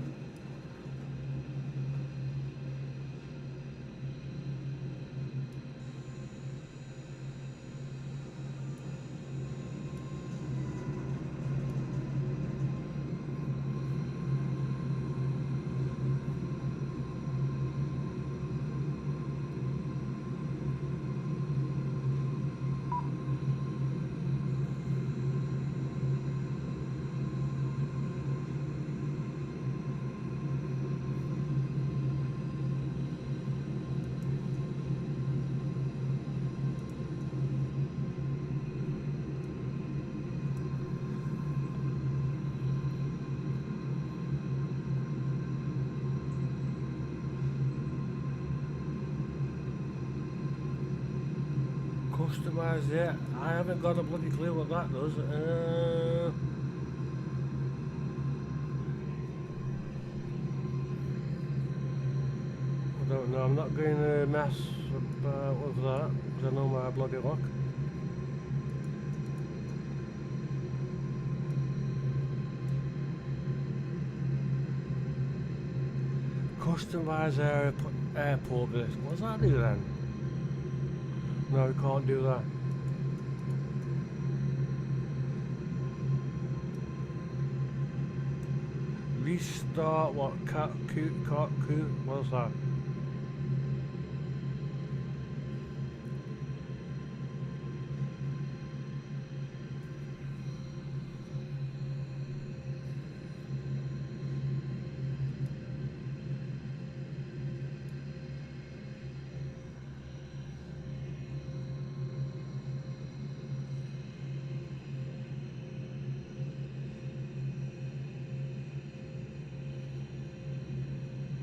Speaker 1: Customise, yeah, I haven't got a bloody clue what that does. I don't know, I'm not going to mess about with that, because I know my bloody luck. Customise airport bits, what does that do then? No, we can't do that. Restart what? What's that?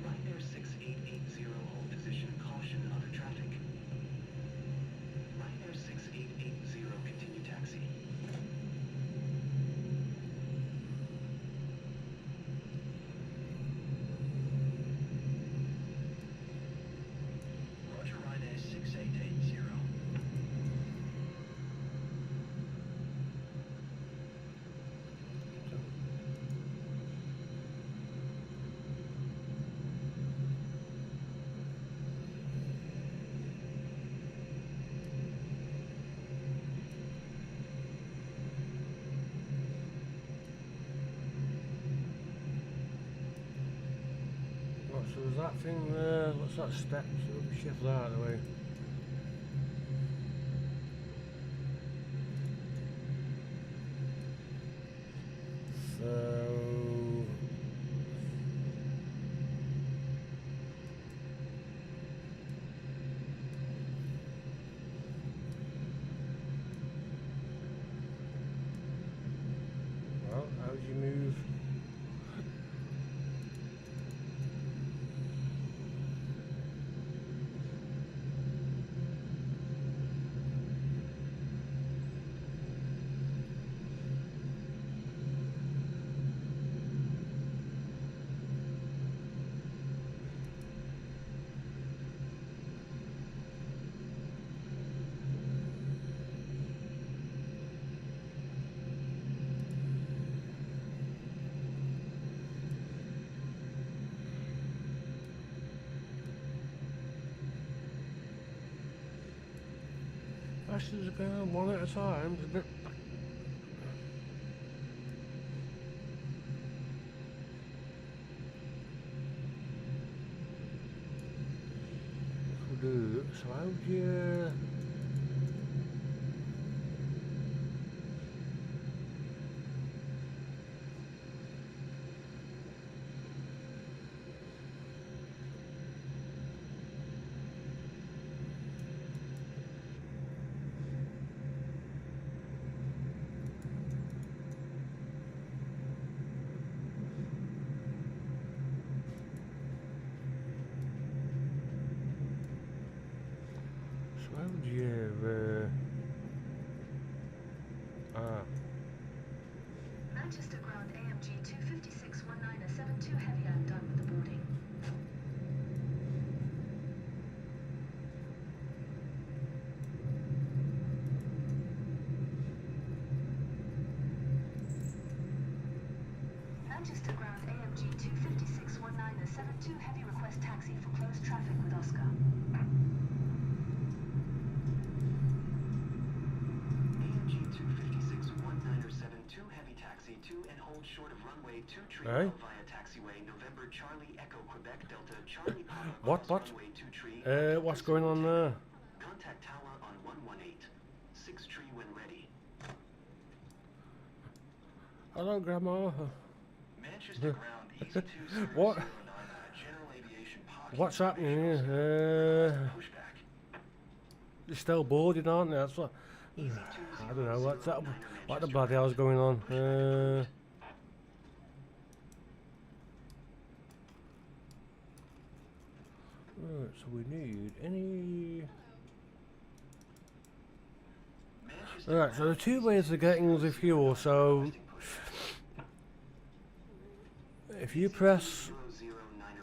Speaker 2: Ryanair 6880, hold position, caution, other traffic. Ryanair 6880, continue taxi. Roger, Ryanair 6880.
Speaker 1: So there's that thing there, what's that step? So we shift that out of the way. So well, how do you move? Passengers are going one at a time. It's a bit. So how do you?
Speaker 3: Manchester ground AMG 256-1972 heavy and done with the boarding. Manchester ground AMG 256-1972 heavy request taxi for closed traffic with Oscar.
Speaker 2: AMG 256-1972 heavy taxi to and hold short of runway 23
Speaker 1: Hey?
Speaker 2: via taxiway November Charlie Echo Quebec Delta Charlie Papa
Speaker 1: What?
Speaker 2: cross runway 23.
Speaker 1: What's going on there?
Speaker 2: Contact tower on 118. 6 tree when ready.
Speaker 1: Hello, Grandma.
Speaker 2: Manchester ground easy 2009
Speaker 1: What?
Speaker 2: general aviation parking
Speaker 1: What's happening here?
Speaker 2: pushback.
Speaker 1: They're still boarding, aren't they? That's what. I don't know what's that. What the bloody hell's going on? Right, so we need any. Right, so the two ways of getting the fuel. So if you press,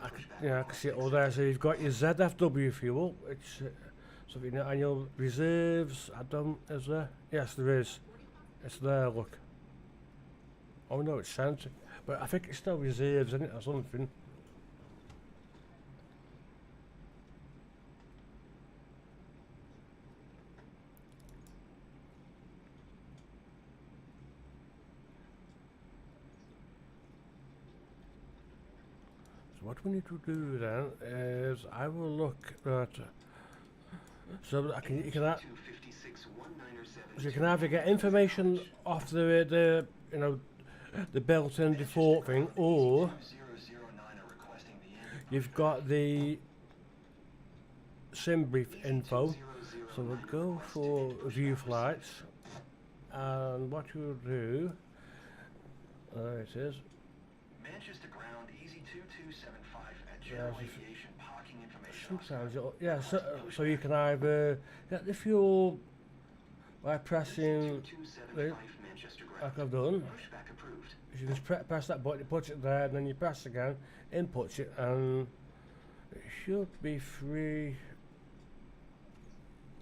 Speaker 1: I can see it all there. So you've got your ZFW fuel, which so if you know annual reserves, I don't. Is there? Yes, there is. It's there. Look. Oh no, it's sent, but I think it's still reserves, isn't it, or something? So what we need to do then is I will look at so that you can so you can either get information off the you know the built-in default thing, or you've got the sim brief info. So we'll go for view flights, and what you'll do, there it is.
Speaker 2: Manchester ground easy 2275 at general aviation parking information.
Speaker 1: Sometimes it'll, yeah, so you can either get the fuel by pressing the,
Speaker 2: Manchester
Speaker 1: like
Speaker 2: ground.
Speaker 1: I've done.
Speaker 2: Pushback approved.
Speaker 1: You just press that button, it puts it there, and then you press again, inputs it, and it should be free.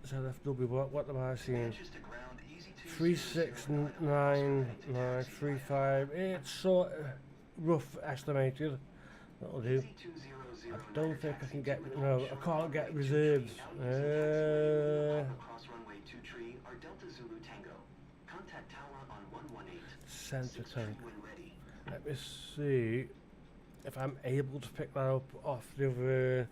Speaker 1: ZFW, what am I seeing?
Speaker 2: Manchester ground easy
Speaker 1: 369935. It's sort of rough estimated. That'll do. I don't think I can get, no, I can't get reserves.
Speaker 2: Cross runway 23 or Delta Zulu Tango. Contact tower on 118.
Speaker 1: Center tank.
Speaker 2: When ready.
Speaker 1: Let me see if I'm able to pick that up off the other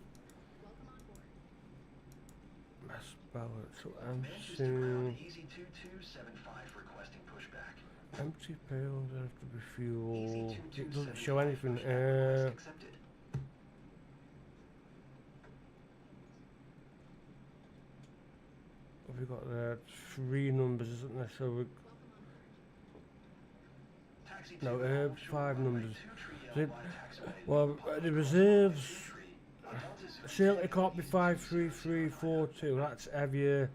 Speaker 1: mass balance. So I'm
Speaker 2: Manchester
Speaker 1: seeing
Speaker 2: ground easy 2275 requesting pushback.
Speaker 1: empty payload, there have to be fuel.
Speaker 2: Easy
Speaker 1: It doesn't show
Speaker 2: 2275
Speaker 1: anything.
Speaker 2: pushback request accepted.
Speaker 1: Have we got there? 3 numbers, isn't there? So we
Speaker 2: Taxi
Speaker 1: no,
Speaker 2: to and hold
Speaker 1: 5
Speaker 2: short runway
Speaker 1: numbers.
Speaker 2: 23
Speaker 1: The,
Speaker 2: via taxiway.
Speaker 1: well, the reserves.
Speaker 2: 23 or Delta Zulu
Speaker 1: Certainly
Speaker 2: Tango
Speaker 1: can't be
Speaker 2: easy
Speaker 1: 53342. That's heavier.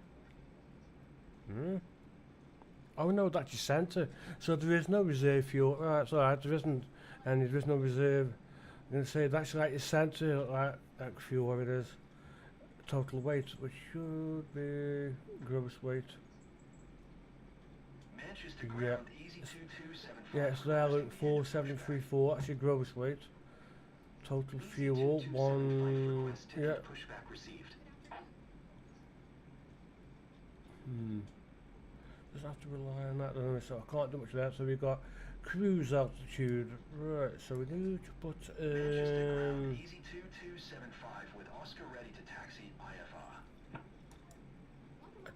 Speaker 1: Oh no, that's your centre. So there is no reserve fuel. Right, it's alright, there isn't, and there is no reserve. I'm going to say that's like your centre, like fuel, whatever it is. Total weight, which should be gross weight.
Speaker 2: Manchester
Speaker 1: Yeah.
Speaker 2: ground easy 2275
Speaker 1: Yeah, it's there, look, 4734. That's your gross weight. Total fuel, 1. Yeah.
Speaker 2: Pushback received.
Speaker 1: Just have to rely on that, don't we? So I can't do much of that. So we've got cruise altitude. Right, so we need to put
Speaker 2: Manchester ground easy 2275 with Oscar ready to taxi IFR.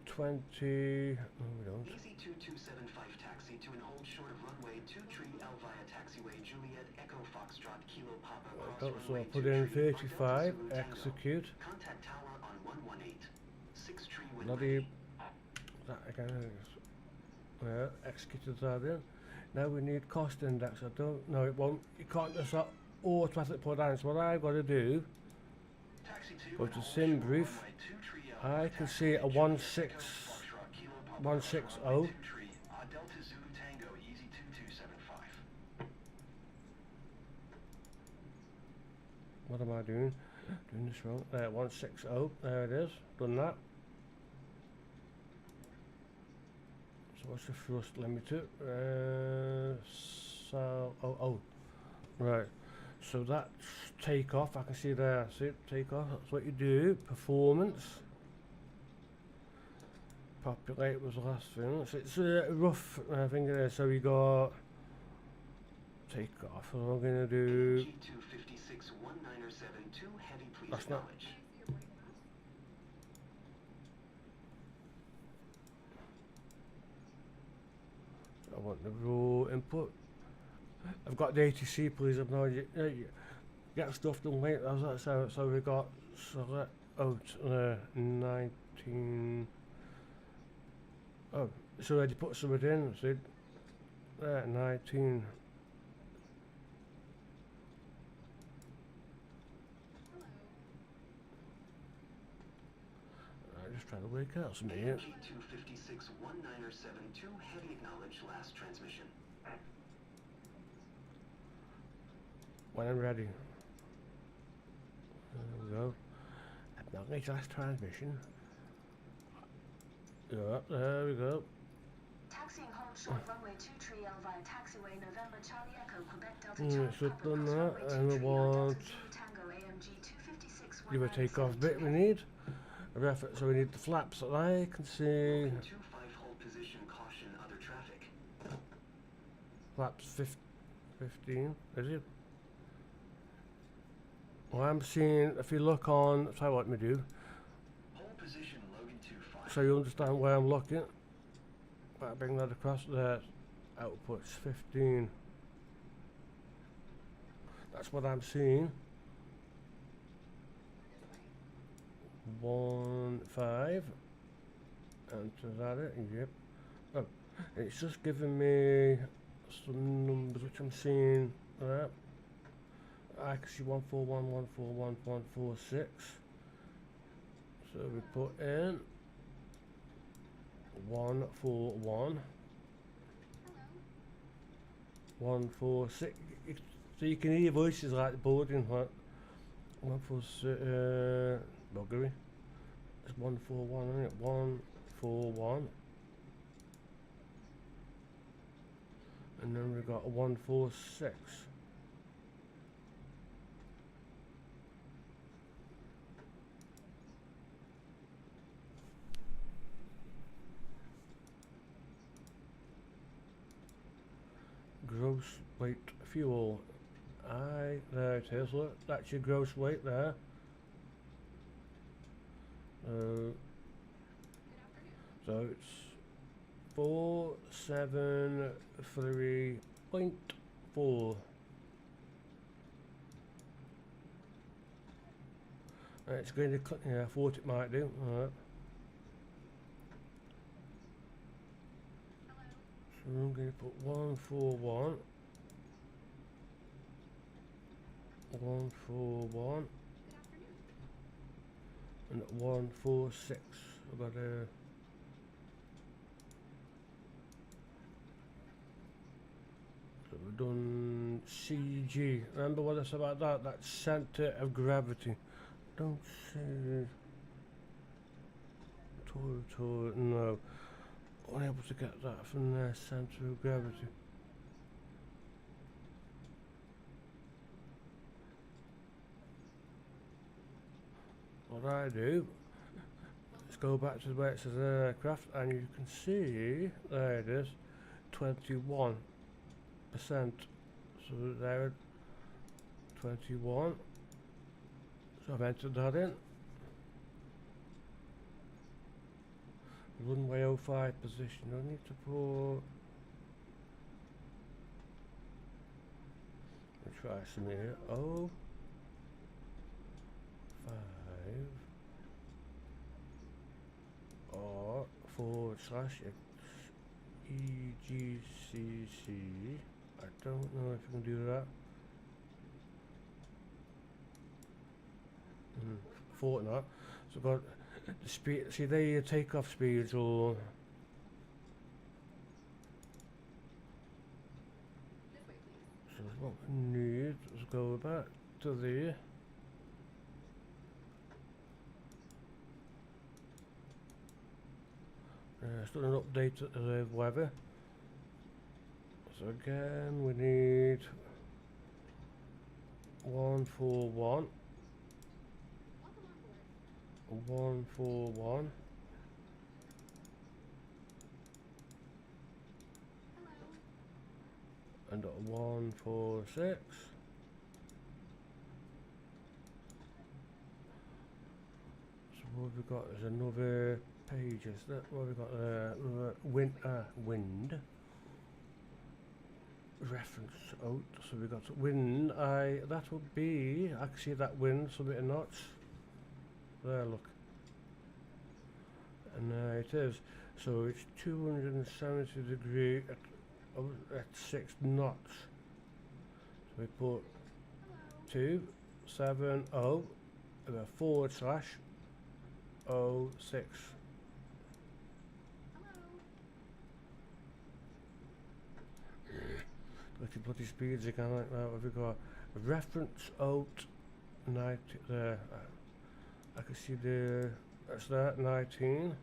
Speaker 1: 20. No, we don't.
Speaker 2: Easy 2275 taxi to and hold short of runway 23 L via taxiway Juliet Echo Foxtrot Kilo Papa cross
Speaker 1: So
Speaker 2: runway
Speaker 1: I'll put in
Speaker 2: 23 or Delta
Speaker 1: 35,
Speaker 2: Zulu Tango.
Speaker 1: execute.
Speaker 2: Contact tower on 118. 6 tree when
Speaker 1: Bloody.
Speaker 2: ready.
Speaker 1: That again. Executed that in. Now we need cost index. I don't know, it won't. You can't just automatically put down. So what I've got to do,
Speaker 2: Taxi to
Speaker 1: go
Speaker 2: and
Speaker 1: to
Speaker 2: hold
Speaker 1: sim
Speaker 2: short
Speaker 1: brief,
Speaker 2: runway 23 L
Speaker 1: I can see a 160.
Speaker 2: Delta Zulu Tango Easy 2275.
Speaker 1: What am I doing? Doing this wrong. 160. There it is. Done that. So what's the thrust limiter? Right. So that's takeoff. I can see there. See it, takeoff. That's what you do. Performance. Populate was the last thing. So it's a rough thing there. So we got takeoff. So I'm gonna do.
Speaker 2: G256-1972 heavy, please
Speaker 1: That's not.
Speaker 2: acknowledge.
Speaker 1: I want the raw input. I've got the ATC, please. I've no get stuff done late. So we got select out 19. Oh, it's already put something in. See, 19. I'm just trying to work out something here.
Speaker 2: G256-1972 heavy, acknowledge last transmission.
Speaker 1: When I'm ready. There we go. Acknowledge last transmission. Yeah, there we go.
Speaker 3: Taxiing hold short runway 23 L via taxiway November Charlie Echo Quebec Delta
Speaker 1: So
Speaker 3: Charlie
Speaker 1: we've
Speaker 3: Papa
Speaker 1: done
Speaker 3: cross
Speaker 1: that,
Speaker 3: runway
Speaker 1: and we
Speaker 3: 23 on
Speaker 1: want
Speaker 3: Delta Zulu Tango AMG 256
Speaker 1: give a takeoff bit we need. A reference, so we need the flaps that I can see.
Speaker 2: 2-5 hold position, caution other traffic.
Speaker 1: Flaps 15, is it? Well, I'm seeing, if you look on, tell you what me do,
Speaker 2: Hold position, Logan 2-5.
Speaker 1: so you understand where I'm looking. I bring that across there. Outputs 15. That's what I'm seeing. 1-5. Enter that it. Yep. Oh, it's just giving me some numbers which I'm seeing there. I can see 141, 141, 146. So we put in 141, 146. So you can hear voices like the boarding, like 146. Buggery. It's 141, isn't it? 141. And then we've got a 146. Gross weight fuel. Aye, there it is. Look, that's your gross weight there. So it's 473.4. It's going to cut. Yeah, I thought it might do. Alright. So I'm going to put 141. 141. And 146. I've got a. So we've done CG. Remember what I said about that? That's centre of gravity. Don't say. No. Unable to get that from their centre of gravity. What I do is go back to where it says aircraft, and you can see there it is, 21%. So there, 21. So I've entered that in. Runway 05 position. I need to put. Let's try some here. 05 or / EGCC. I don't know if you can do that. Thought not. So I've got The speed, see there your takeoff speeds will... So what we need is go back to there. Still an update to the weather. So again we need 141. 141. And 146. So what have we got? There's another page, is that what have we got there? Wind reference out. So we got wind. That would be, I can see that wind, so bit of knots. There, look. And there it is. So it's 270 degree at 6 knots. So we put 270 forward slash 06. Look at bloody speeds again like that. What have we got? A reference out 90 there. I can see the, that's that, 19.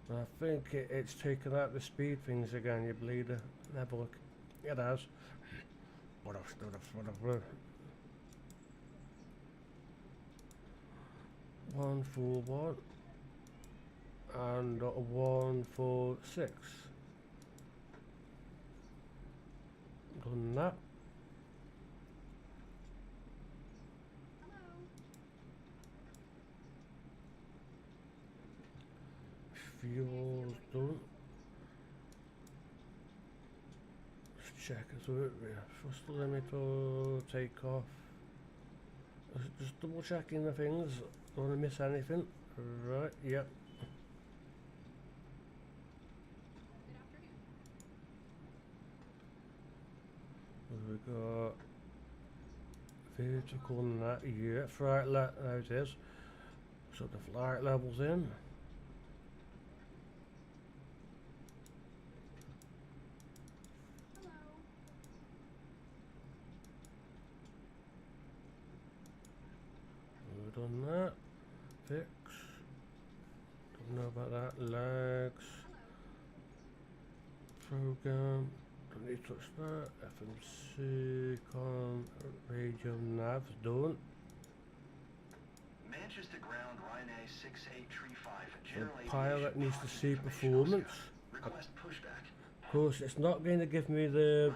Speaker 1: I think it's taken out the speed things again, you bleeder. Have a look. It has. Whatever. 141 and 146. Done that. Fuel's done. Let's check it. So first limit or take off. Just double checking the things. Don't want to miss anything. Right, yep. We got vertical and that, yeah, flight level, there it is. So the flight level's in. We've done that. Fix. Don't know about that. Legs. Program. Don't need to touch that. FMC, com, radio nav, done.
Speaker 2: Manchester ground Ryanair 6835.
Speaker 1: The pilot needs to see performance.
Speaker 2: Request pushback.
Speaker 1: Of course, it's not going to give me the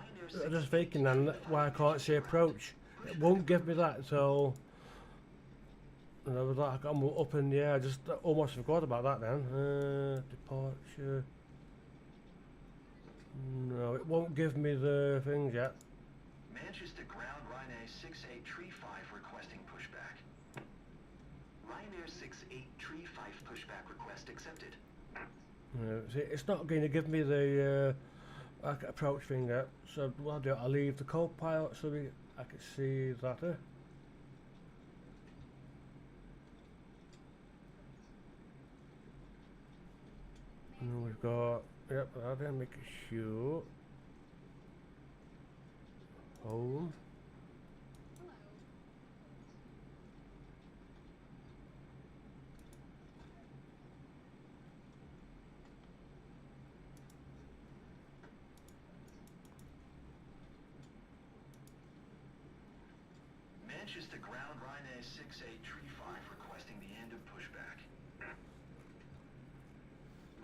Speaker 1: just faking then why I can't say approach. It won't give me that, so you know, like I'm up in the air. I just almost forgot about that then. Departure. No, it won't give me the things yet.
Speaker 2: Manchester ground Ryanair 6835 requesting pushback. Ryanair 6835 pushback request accepted.
Speaker 1: See, it's not going to give me the like approach thing yet. So what I'll do, I'll leave the co-pilot so I can see that. And we've got, yep, that then make sure. Home.
Speaker 2: Manchester ground Ryanair 6835 requesting the end of pushback.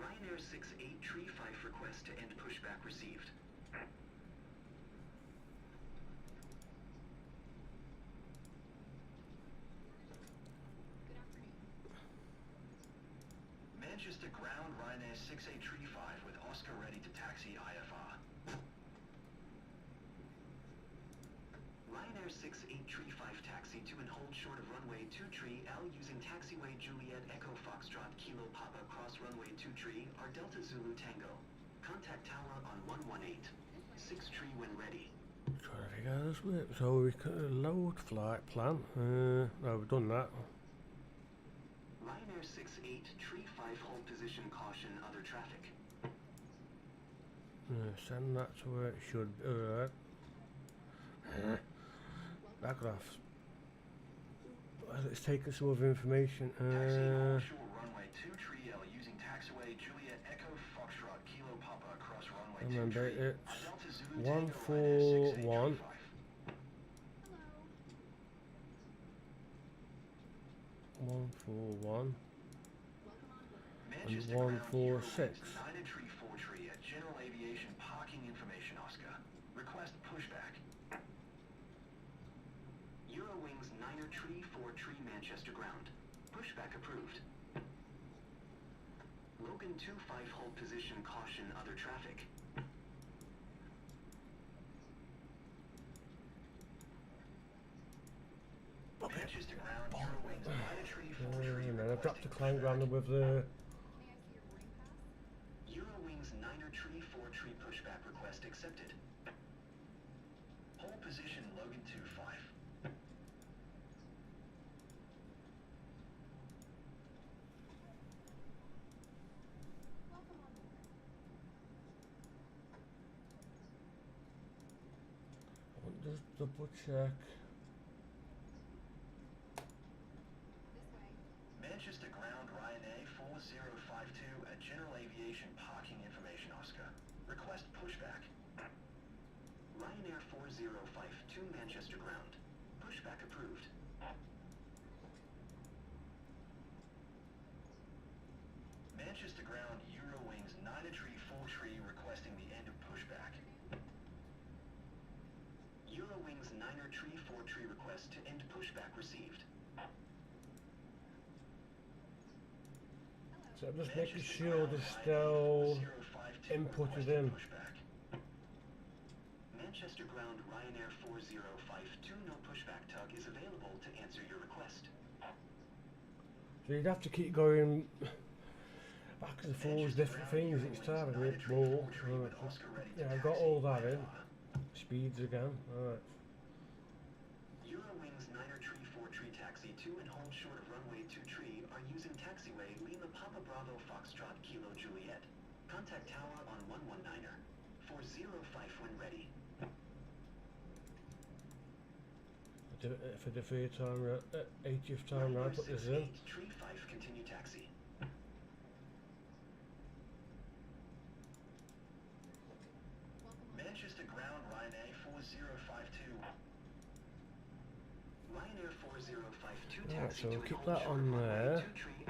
Speaker 2: Ryanair 6835 request to end pushback received. Manchester ground Ryanair 6835 with Oscar ready to taxi IFR. Ryanair 6835 taxi to and hold short of runway 23 L using taxiway Juliet Echo Foxtrot Kilo Papa cross runway 23 R Delta Zulu Tango. Contact tower on 118. 6 tree when ready.
Speaker 1: Trying to figure out this bit. So we can load flight plan. No, we've done that.
Speaker 2: Ryanair 68, tree 5, hold position, caution, other traffic.
Speaker 1: Send that to where it should be. Alright. Backgraphs. It's taken some other information.
Speaker 2: Taxiing onshore runway 2 tree L using taxiway Juliet Echo Foxtrot Kilo Papa across runway 2
Speaker 1: Remember,
Speaker 2: tree.
Speaker 1: it's
Speaker 2: Delta Zulu Tango Ryanair 68
Speaker 1: 141.
Speaker 2: tree 5.
Speaker 1: 141
Speaker 2: Manchester
Speaker 1: and 146.
Speaker 2: 9 tree 4 tree at General Aviation Parking Information Oscar. Request pushback. Eurowings 9 tree 4 tree Manchester ground. Pushback approved. Logan 25 hold position, caution, other traffic. Manchester ground, Eurowings 9 tree 4 tree.
Speaker 1: And then I've dropped the climb ground with the
Speaker 2: Eurowings 9 tree 4 tree pushback request accepted. Hold position Logan 25.
Speaker 1: just double check.
Speaker 2: Manchester ground Ryanair 4052 at General Aviation Parking Information Oscar. Request pushback. Ryanair 4052 Manchester ground. Pushback approved. Manchester ground Eurowings 9 tree 4 tree requesting the end of pushback. Eurowings 9 tree 4 tree request to end pushback received.
Speaker 1: So I'm just making sure they're still inputted in.
Speaker 2: Manchester ground Ryanair 4052 no pushback tug is available to answer your request.
Speaker 1: So you'd have to keep going back and forwards, different things each time. A bit more. Yeah, I've got all that in. Speeds again. Alright.
Speaker 2: Eurowings 9 tree 4 tree taxi 2 and hold short of runway 2 tree are using taxiway Lima Papa Bravo Foxtrot Kilo Juliet. Contact tower on 119er. 405 when ready.
Speaker 1: For the third time, 80th time round, put this in.
Speaker 2: Tree 5 continue taxi. Manchester ground Ryanair 4052. Ryanair 4052
Speaker 1: Right,
Speaker 2: taxi
Speaker 1: so we'll
Speaker 2: to
Speaker 1: keep
Speaker 2: hold
Speaker 1: that
Speaker 2: short
Speaker 1: on
Speaker 2: of runway
Speaker 1: there.
Speaker 2: 2 tree.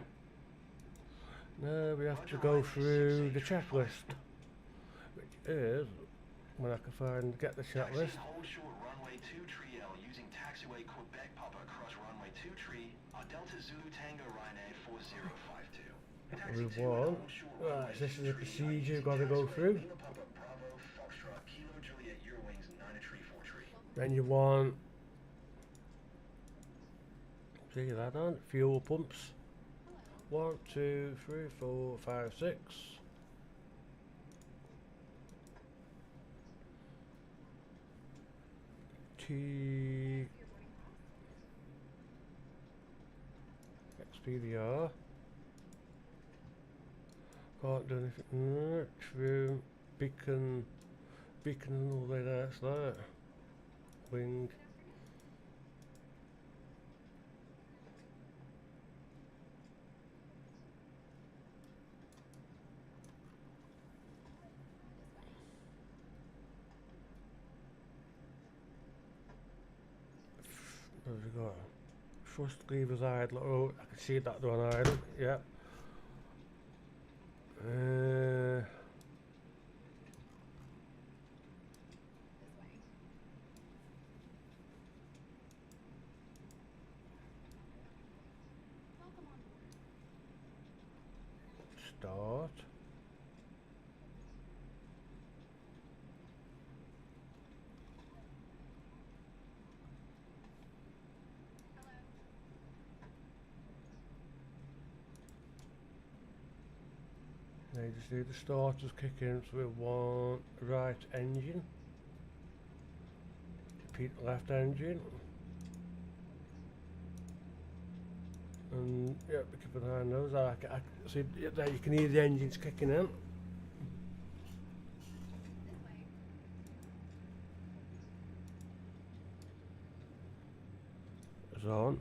Speaker 1: Now we have to go through the checklist, which is when I can find get the checklist.
Speaker 2: Taxi hold short runway 2 tree L using taxiway Quebec Papa across runway 2 tree. Delta Zulu Tango Ryanair 4052. Taxi
Speaker 1: We
Speaker 2: 2 and
Speaker 1: want.
Speaker 2: hold short
Speaker 1: Right,
Speaker 2: runway
Speaker 1: this
Speaker 2: 2
Speaker 1: is a
Speaker 2: tree
Speaker 1: procedure
Speaker 2: using
Speaker 1: you've got to go
Speaker 2: taxiway
Speaker 1: through.
Speaker 2: Lima Papa Bravo Foxtrot Kilo Juliet Eurowings 9 tree 4 tree.
Speaker 1: Then you want. See that on? Fuel pumps. 1, 2, 3, 4, 5, 6. T. XPDR. Can't do anything. True. Beacon and all that. That's that. Wing. What have we got? Thrust levers idle. Oh, I can see that one idle. Yeah. Start. Now you just need the starters kick in, so we want right engine. keep left engine. And yeah, keep an eye on those. I see there you can hear the engines kicking in. It's on.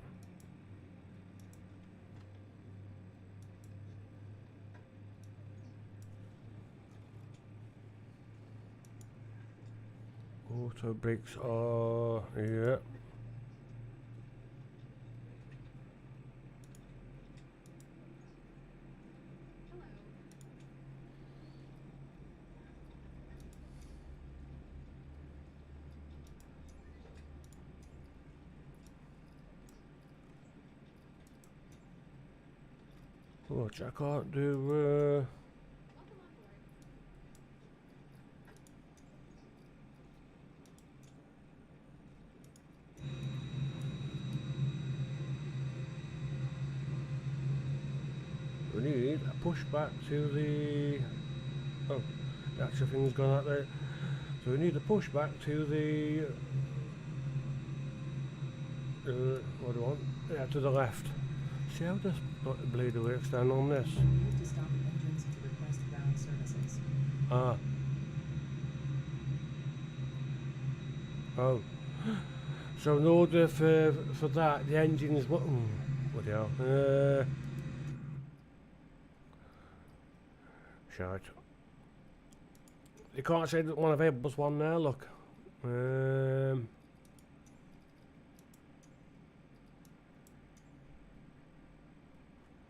Speaker 1: Auto brakes are, yeah. Watch, I can't do, we need a pushback to the, oh, the actual thing's gone out there. So we need a pushback to the, what do I want? Yeah, to the left. See how this bleeder works down on this?
Speaker 6: You need to stop the engines to request ground services.
Speaker 1: Ah. Oh. So in order for that, the engine is what? What the hell? Shite. You can't say that one available one there. Look.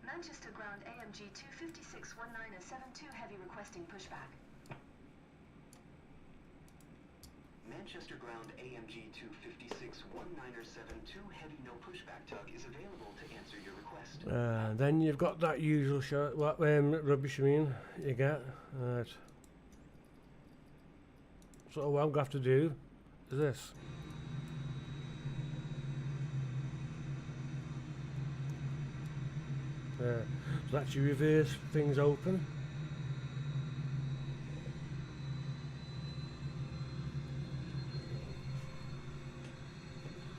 Speaker 3: Manchester ground AMG 256-1972 heavy requesting pushback.
Speaker 2: Manchester ground AMG 256-1972 heavy no pushback tug is available to answer your request.
Speaker 1: Then you've got that usual rubbish you get. Right. So what I'm going to have to do is this. So that's your reverse things open.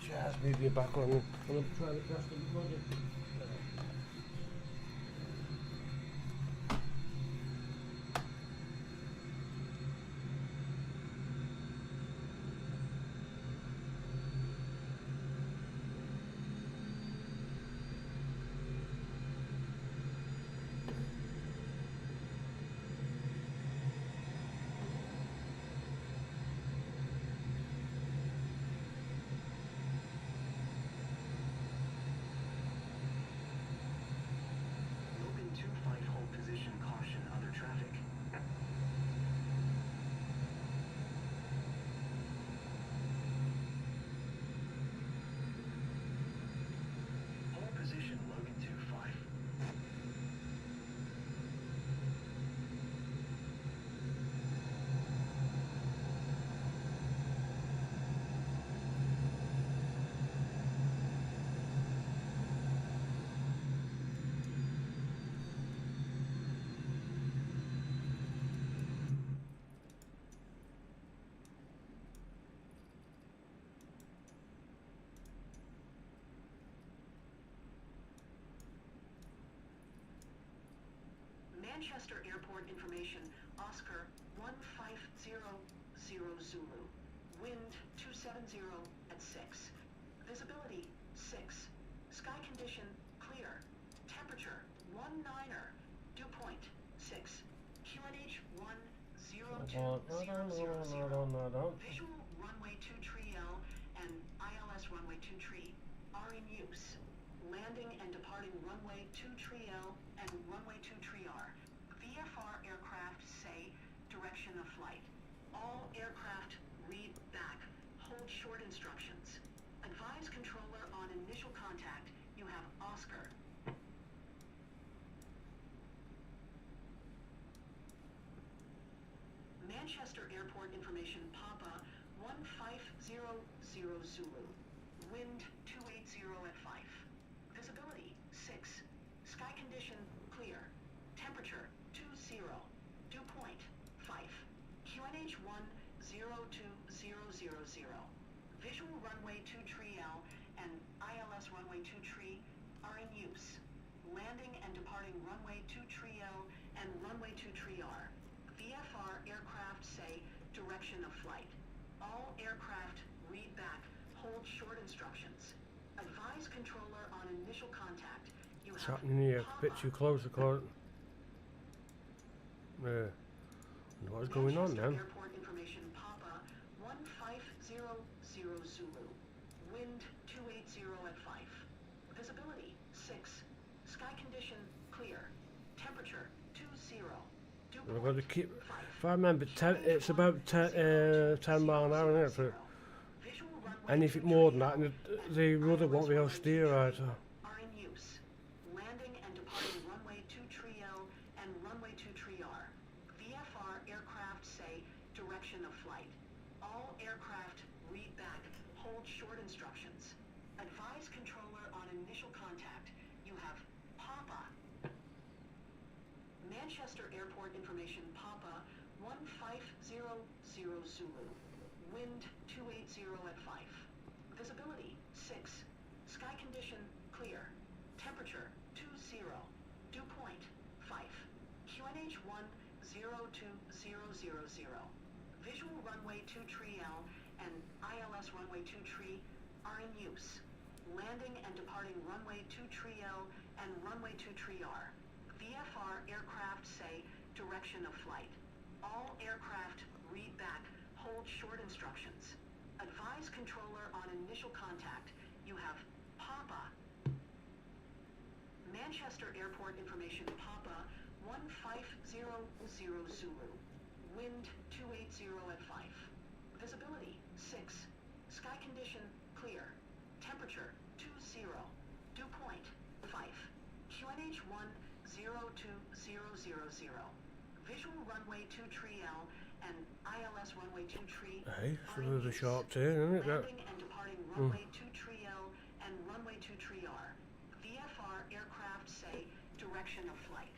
Speaker 1: Just move you back on. I'm trying to press the button.
Speaker 2: Logan 25 hold position, caution other traffic. Hold position, Logan 25. Manchester Airport information, Oscar 150 Zulu. Wind 270 at 6. Visibility 6. Sky condition clear. Temperature 19er. Dew point 6. QNH 102 Visual runway 2 tree L and ILS runway 2 tree are in use. Landing and departing runway 2 tree L and runway 2 tree R. VFR aircraft say direction of flight. All aircraft read back. Hold short instructions. Advise controller on initial contact. You have Oscar. Manchester Airport information, Papa 150 Zulu. Wind 280 at 5. Visibility 6. Sky condition clear. Temperature 20. Dew point 5. QNH 102 000. Visual Visual runway 2 tree L and ILS runway 2 tree are in use. Landing and departing runway 2 tree L and runway 2 tree R. VFR aircraft say direction of flight. All aircraft read back, hold short instructions. Advise controller on initial contact. You
Speaker 1: What's
Speaker 2: have
Speaker 1: happening here? A bit
Speaker 2: Papa.
Speaker 1: too close, of course. What's going on
Speaker 2: Manchester
Speaker 1: then?
Speaker 2: Airport information Papa 1500 Zulu. Wind 280 at 5. Visibility 6. Sky condition clear. Temperature 20. Dew
Speaker 1: We've got to
Speaker 2: point,
Speaker 1: keep.
Speaker 2: 5.
Speaker 1: If I remember, it's about 10 mile an hour, isn't it? For
Speaker 2: Visual runway
Speaker 1: anything
Speaker 2: 2
Speaker 1: more than
Speaker 2: tree
Speaker 1: that, and
Speaker 2: L
Speaker 1: the rudder
Speaker 2: ILS
Speaker 1: won't be able to
Speaker 2: runway 2
Speaker 1: steer right.
Speaker 2: tree are in use. Landing and departing runway 2 tree L and runway 2 tree R. VFR aircraft say direction of flight. All aircraft read back, hold short instructions. Advise controller on initial contact. You have Papa. Manchester Airport information Papa 1500 Zulu. Wind 280 at 5. Visibility 6. Sky condition clear. Temperature 20. Dew point 5. QNH 102000. Visual runway 2 tree L and ILS runway 2 tree are in use. Landing and departing runway 2 tree L and runway 2 tree R. VFR aircraft say direction of flight. All aircraft read back, hold short instructions. Advise controller on initial contact. You have Papa. Manchester Airport information Papa 1500 Zulu. Wind 280 at 5. Visibility 6. Sky condition clear. Temperature 20. Dew point 5. QNH 102000. Visual runway 2 tree L and ILS runway 2 tree
Speaker 1: Hey, it's
Speaker 2: are
Speaker 1: a
Speaker 2: in
Speaker 1: bit of a
Speaker 2: use.
Speaker 1: sharp turn, isn't it? That?
Speaker 2: Landing and departing runway 2 tree L and runway 2 tree R. VFR aircraft say direction of flight.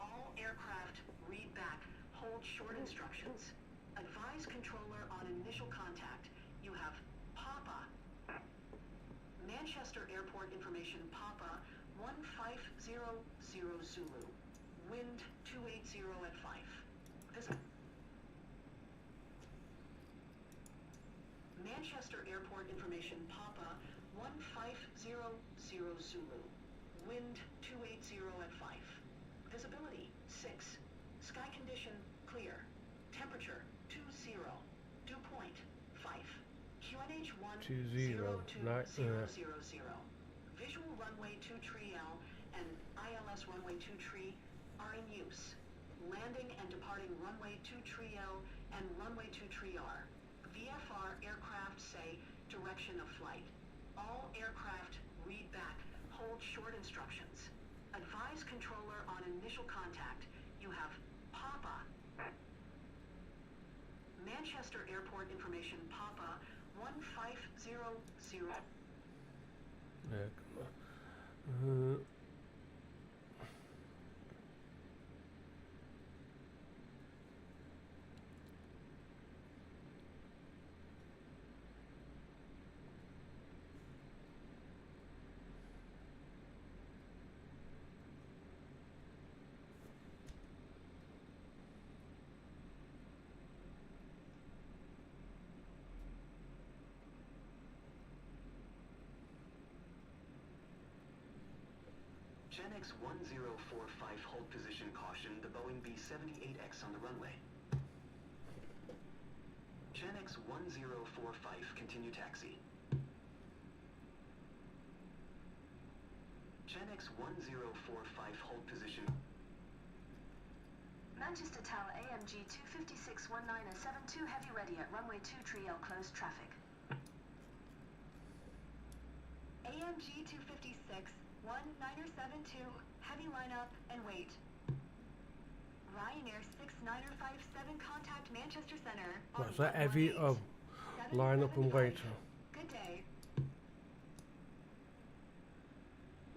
Speaker 2: All aircraft read back, hold short instructions. Advise controller on initial contact. You have Papa. Manchester Airport information Papa 1500 Zulu. Wind 280 at 5. Manchester Airport information Papa 1500 Zulu. Wind 280 at 5. Visibility 6. Sky condition clear. Temperature 20. Dew point 5. QNH
Speaker 1: 20. Right,
Speaker 2: 102000. Visual runway 2 tree L and ILS runway 2 tree are in use. Landing and departing runway 2 tree L and runway 2 tree R. VFR aircraft say direction of flight. All aircraft read back, hold short instructions. Advise controller on initial contact. You have Papa. Manchester Airport information Papa 1500.
Speaker 1: Yeah.
Speaker 2: GenX 1045 hold position caution, the Boeing B-78X on the runway. GenX 1045 continue taxi. GenX 1045 hold position.
Speaker 3: Manchester Tower AMG 256-1972 heavy ready at runway 2 tree L closed traffic.
Speaker 4: AMG 256-1972, heavy lineup and wait. Ryanair 6957, contact Manchester Center. on
Speaker 1: What's that heavy?
Speaker 4: 118.
Speaker 1: Oh, line up and wait.
Speaker 4: Good day.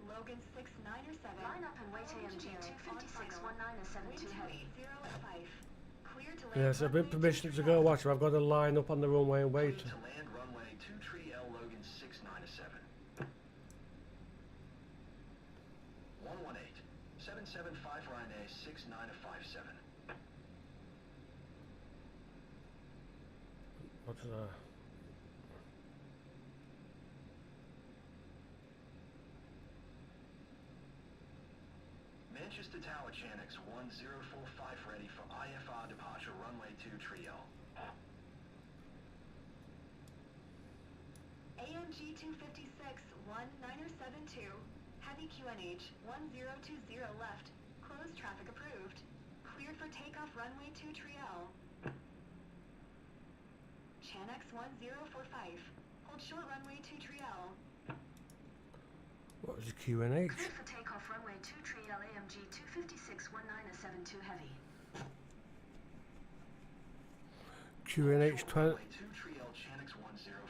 Speaker 4: Logan 6907.
Speaker 3: Line up and wait AMG 256-1972 heavy.
Speaker 4: 280 at 5. Clear to land.
Speaker 1: Yes, I've been
Speaker 4: runway
Speaker 1: permission
Speaker 4: 2
Speaker 1: to
Speaker 4: tree
Speaker 1: go
Speaker 4: L.
Speaker 1: watch. I've got to line up on the runway and wait.
Speaker 2: To land runway 2 tree 775 Ryanair 6957.
Speaker 1: What's that?
Speaker 2: Manchester Tower Channix 1045 ready for IFR departure runway 2
Speaker 3: AMG 256 1972, heavy QNH 1020 left, closed traffic approved. Cleared for takeoff runway 2 Channix 1045, hold short runway 2
Speaker 1: What was the QNH?
Speaker 3: Cleared for takeoff runway 2 AMG 256 1972 heavy.
Speaker 1: QNH 20.
Speaker 2: runway 2 Channix 1045.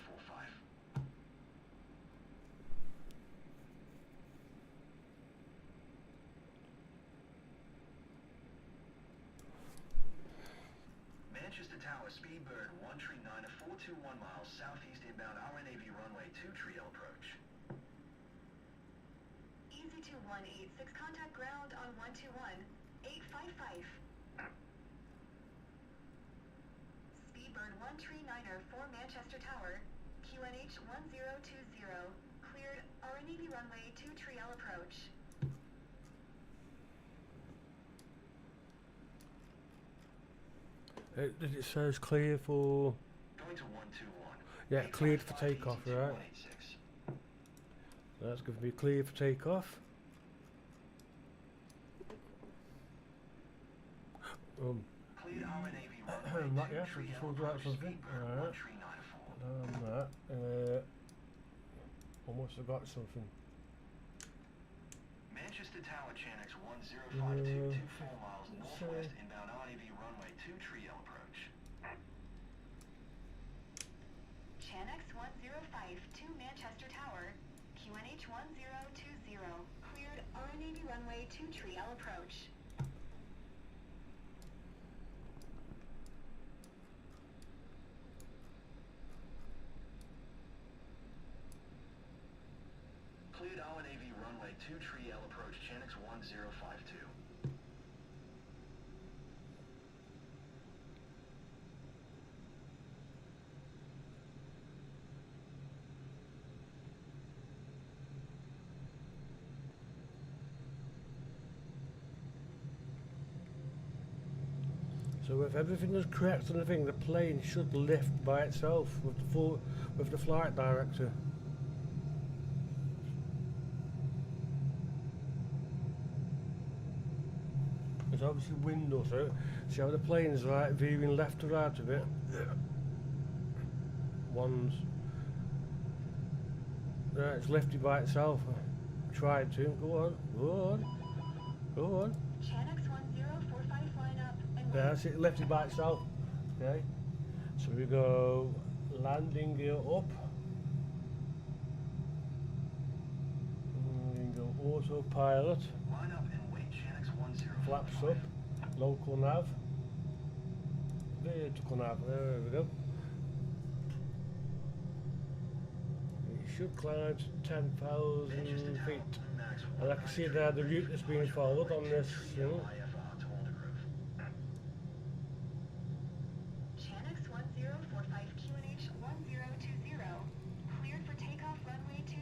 Speaker 2: Manchester Tower Speedbird 139 421 miles southeast inbound RNAV runway 2 approach.
Speaker 3: Easy 2186, contact ground on 121-855. Speedbird 139er for Manchester Tower, QNH 1020, cleared RNAV runway 2 approach.
Speaker 1: It says clear for.
Speaker 2: Going to 121.
Speaker 1: Yeah, cleared for takeoff, right? That's going to be clear for takeoff.
Speaker 2: Cleared RNAV runway
Speaker 1: Not
Speaker 2: 2
Speaker 1: yet, I just want to write something. Alright.
Speaker 2: 1394.
Speaker 1: That. Almost forgot something.
Speaker 2: Manchester Tower Channix 1052 24 miles northwest inbound RNAV runway 2 approach.
Speaker 3: Channix 105 to Manchester Tower, QNH 1020, cleared RNAV runway 2 approach.
Speaker 2: Cleared RNAV runway 2 approach Channix 1052.
Speaker 1: So if everything is correct and everything, the plane should lift by itself with the flight director. There's obviously windows out. See how the plane's like veering left to right a bit. One's right, it's lifted by itself. Tried to. Go on, go on, go on.
Speaker 3: Channix 1045 line up and
Speaker 1: That's it, lifted by itself. Okay. So we go landing gear up. And we go autopilot.
Speaker 2: Line up and wait Channix 1045.
Speaker 1: Flaps up. Local nav. Vertical nav. There we go. It should climb to 10,000 feet. And I can see there the route that's being followed on this.
Speaker 2: IFR to Aldergrove.
Speaker 3: Channix 1045 QNH 1020, cleared for takeoff runway 2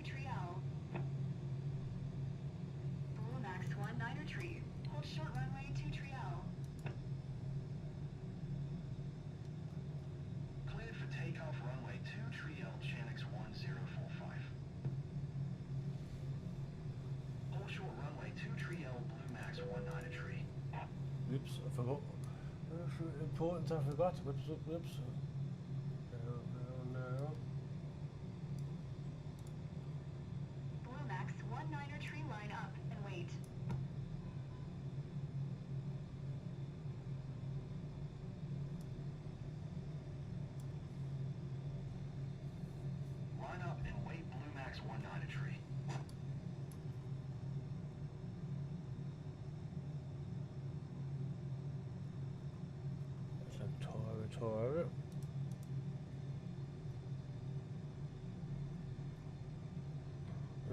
Speaker 3: Blue Max 19er tree, hold short runway 2
Speaker 2: Cleared for takeoff runway 2 Channix 1045. Hold short runway 2 Blue Max 19er tree.
Speaker 1: Oops, I forgot. Important I forgot. Whoops, whoops. No.
Speaker 3: Blue Max 19er tree, line up and wait.
Speaker 2: Line up and wait Blue Max 19er tree.
Speaker 1: Tower.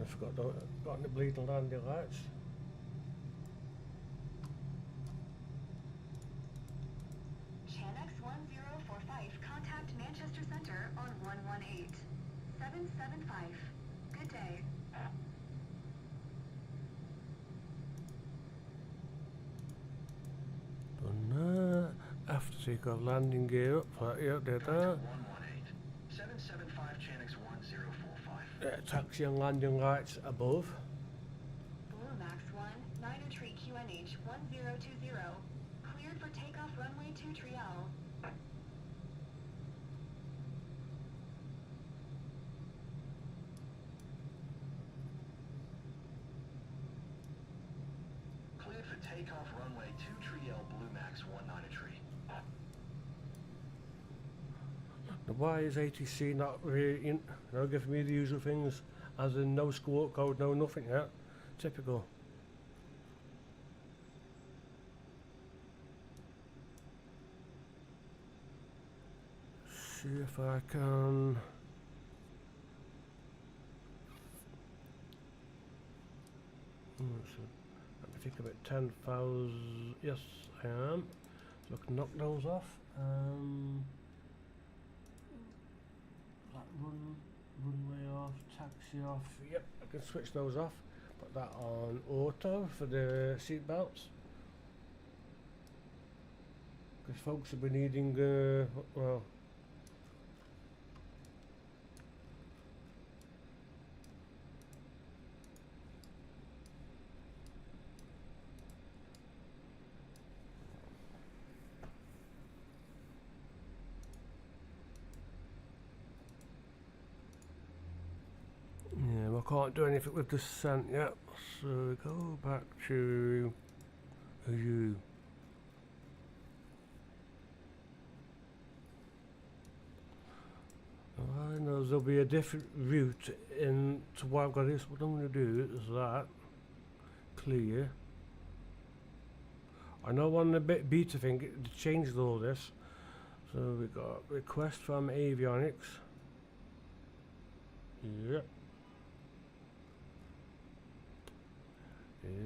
Speaker 1: I've got the bleeding landing lights.
Speaker 3: Manchester Center on 118775. Good day.
Speaker 1: Done that. After takeoff landing gear up. Yeah, did that.
Speaker 2: 118. 775 Channix 1045.
Speaker 1: Taxi and landing lights above.
Speaker 3: Blue Max 1, Niner Tree QNH 1020. Cleared for takeoff runway 23L.
Speaker 2: Cleared for takeoff runway 23L Blue Max 1 Niner Tree.
Speaker 1: Now, why is ATC not really giving me the usual things? As in no squawk code, no nothing yet. Typical. See if I can. So let me think about 10,000. Yes, I am. So I can knock those off. That runway off, taxi off. Yep, I can switch those off. Put that on auto for the seat belts. Because folks will be needing, well, yeah, I can't do anything with descent yet. So we go back to you. I know there'll be a different route in to what I've got this. What I'm going to do is that clear. I know on the beta thing it changed all this. So we got request from avionics. Yep.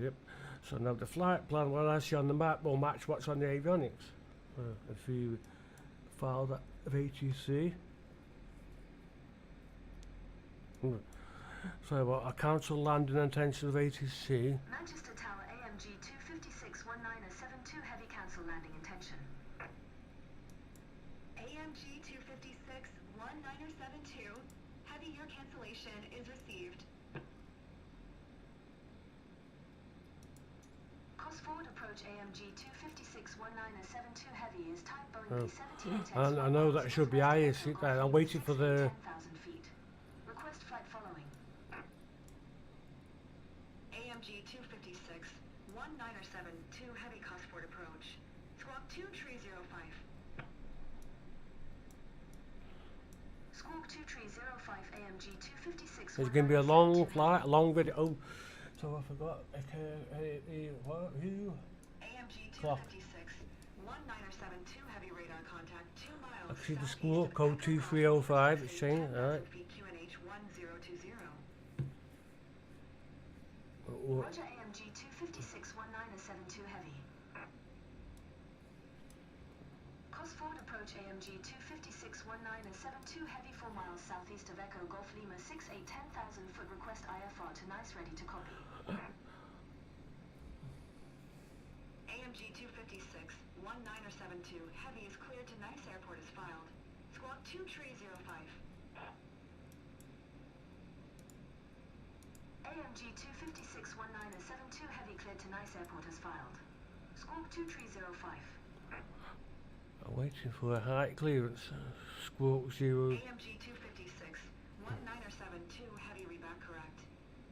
Speaker 1: Yep. So now the flight plan, what I see on the map, will match what's on the avionics. If you file that of ATC. So what, I cancel landing intention of ATC.
Speaker 3: Manchester Tower AMG 256 1972 heavy cancel landing intention. AMG 256 1972 heavy your cancellation is received. Course forward approach AMG 256 1972 heavy is type Boeing B-17
Speaker 1: And I know that should be higher. See there, I'm waiting for the
Speaker 3: 10,000 feet. Request flight following. AMG 256 1972 heavy cost forward approach. Squawk 2305. Squawk 2305 AMG 256.
Speaker 1: It's going to be a long flight, a long video. Oh, so I forgot. What? Who?
Speaker 3: AMG
Speaker 1: Clock.
Speaker 3: 256 1972 heavy radar contact 2 miles.
Speaker 1: I see the squawk code 2305. It's changed. Alright.
Speaker 3: QNH 1020.
Speaker 1: Oh,
Speaker 3: Roger AMG 256 1972 heavy. Course forward approach AMG 256 1972 heavy 4 miles southeast of Echo Golf Lima 68 10,000 foot request IFR to Nice ready to copy. AMG 256 1972 heavy is cleared to Nice Airport as filed. Squawk 2305. AMG 256 1972 heavy cleared to Nice Airport as filed. Squawk 2305.
Speaker 1: I'm waiting for a height clearance. Squawk 0.
Speaker 3: AMG 256 1972 heavy reback correct.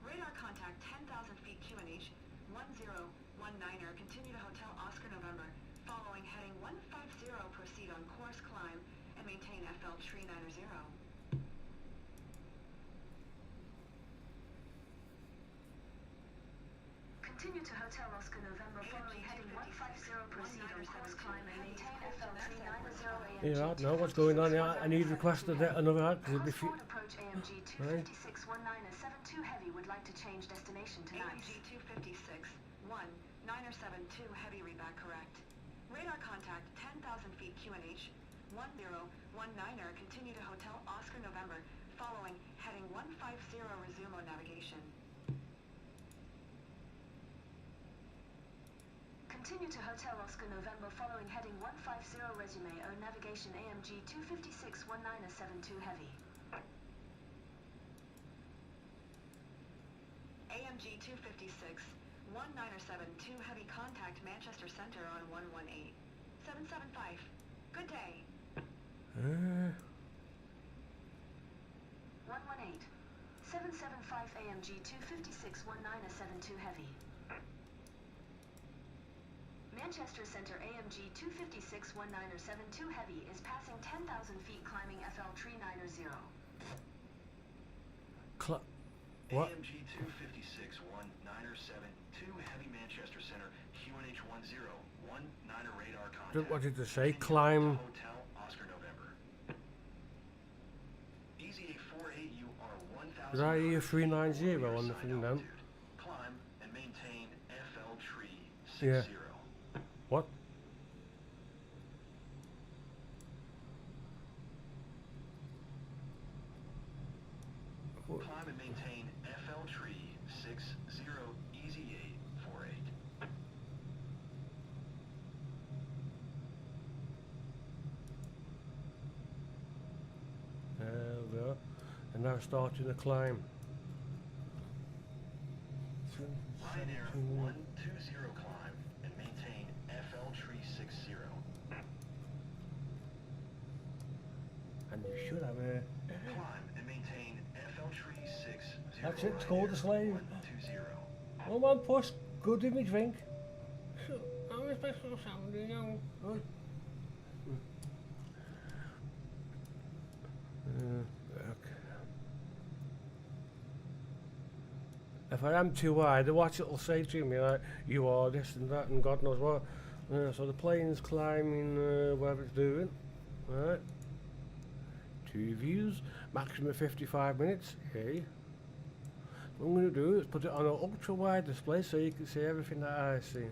Speaker 3: Radar contact 10,000 feet QNH 1019er. Continue to Hotel Oscar November. Following heading 150, proceed on course climb and maintain FL 390. Continue to Hotel Oscar November. Following heading 150, proceed on course climb and maintain FL 390 AMG.
Speaker 1: Yeah, I know what's going on here. I need requested another height because it'd be
Speaker 3: Forward approach AMG 256 1972 heavy would like to change destination to Nice. AMG 256 1972 heavy reback correct. Radar contact 10,000 feet QNH 1019er. 19er, continue to Hotel Oscar November, following heading 150, resume on navigation.
Speaker 7: Continue to Hotel Oscar November following heading 150 resume O navigation AMG 256 1972 heavy.
Speaker 3: AMG 256, 1972 heavy contact Manchester Center on 118. 775. Good day.
Speaker 7: 118. 775 AMG 256 1972 heavy. Manchester Center AMG 256 1972 heavy is passing 10,000 feet climbing FL 390.
Speaker 1: What?
Speaker 2: AMG 256 1972 Heavy Manchester Center QNH 1019 radar contact.
Speaker 1: What did they say?
Speaker 2: Continue
Speaker 1: Climb.
Speaker 2: to Hotel Oscar November. Easy 48 you are 1,000.
Speaker 1: Did I hear 390 on the thing then?
Speaker 2: Climb and maintain FL tree 60.
Speaker 1: Yeah. What?
Speaker 2: Climb and maintain FL tree 60 easy 848.
Speaker 1: There we are. And now starting the climb.
Speaker 2: Ryanair 120 climb and maintain FL tree 60.
Speaker 1: And you should have a...
Speaker 2: Climb and maintain FL tree 60.
Speaker 1: That's it, it's called the slave.
Speaker 2: 120.
Speaker 1: Oh man, puss, go give me a drink. So, I'm a special sound, you know. Good. Okay. If I am too wide, the watch it'll say to me like, you are this and that and God knows what. So the plane's climbing whatever it's doing. Right. 2 views, maximum 55 minutes. Okay. What I'm going to do is put it on an ultra wide display so you can see everything that I see.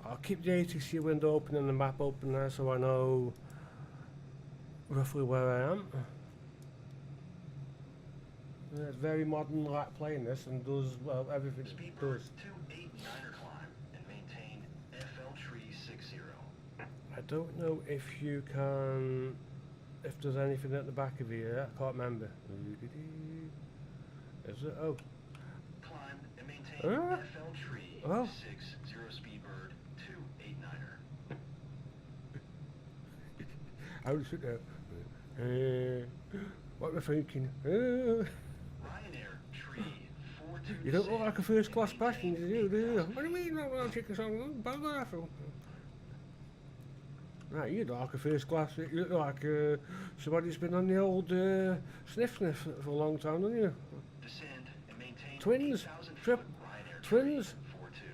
Speaker 1: I'll keep the ATC window open and the map open there so I know roughly where I am. Yeah, it's very modern like plane this and does well everything it
Speaker 2: Speedbird
Speaker 1: does.
Speaker 2: 289er climb and maintain FL tree 60.
Speaker 1: I don't know if you can, if there's anything at the back of here, I can't remember. Is it? Oh.
Speaker 2: Climb and maintain FL tree
Speaker 1: Oh.
Speaker 2: 60 Speedbird 289er.
Speaker 1: I was sitting there. What am I thinking?
Speaker 2: Ryanair tree 426.
Speaker 1: You don't look like a first class passenger, do you? What do you mean? Not chicken song? Bugger off. Right, you look like a first class. You look like somebody's been on the old sniff for a long time, don't you?
Speaker 2: Descend and maintain
Speaker 1: Twins,
Speaker 2: 8,000
Speaker 1: trip,
Speaker 2: foot Ryanair
Speaker 1: twins.
Speaker 2: tree 42.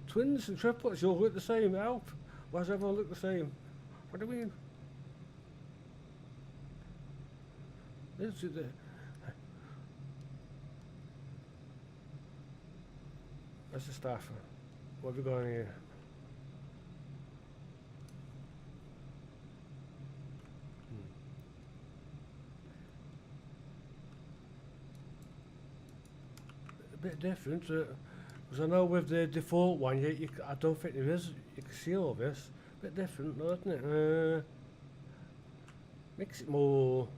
Speaker 1: Twins and triplets, you all look the same. Help! Why does everyone look the same? What do you mean? This is the. Where's the staff? What have we got here? A bit different, because I know with the default one, I don't think there is. You can see all this. A bit different, though, isn't it? Makes it more.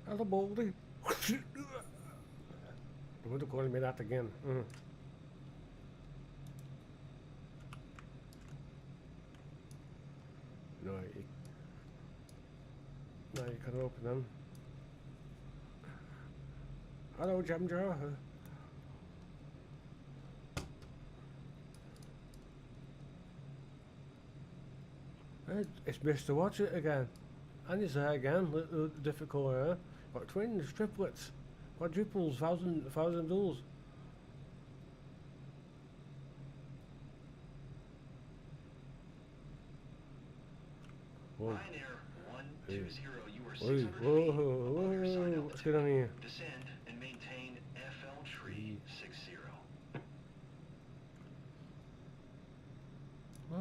Speaker 1: Hello, Baldy. Don't want to call me that again. No, you can open them. Hello, Jam Jar. It's Mr. Watch It again. And he's there again, difficult here. Got twins, triplets, quadruples, thousand duels. Whoa.
Speaker 2: Ryanair 120, you are
Speaker 1: Whoa,
Speaker 2: 600
Speaker 1: whoa,
Speaker 2: feet above your sign
Speaker 1: whoa, what's going on here?
Speaker 2: Descend and maintain FL tree 60.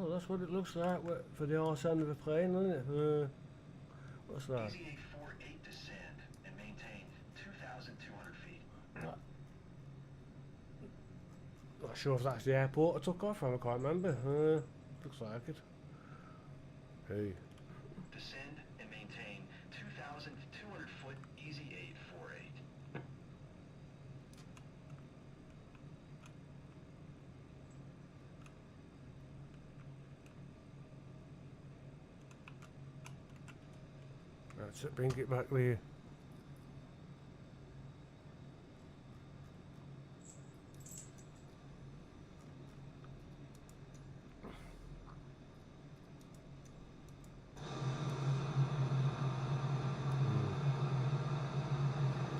Speaker 1: Oh, that's what it looks like for the arse end of a plane, isn't it? What's that?
Speaker 2: EZ848 descend and maintain 2,200 feet.
Speaker 1: Not sure if that's the airport I took off from, I can't remember. Looks like it. Hey.
Speaker 2: Descend and maintain 2,200 foot EZ848.
Speaker 1: That's it, bring it back there.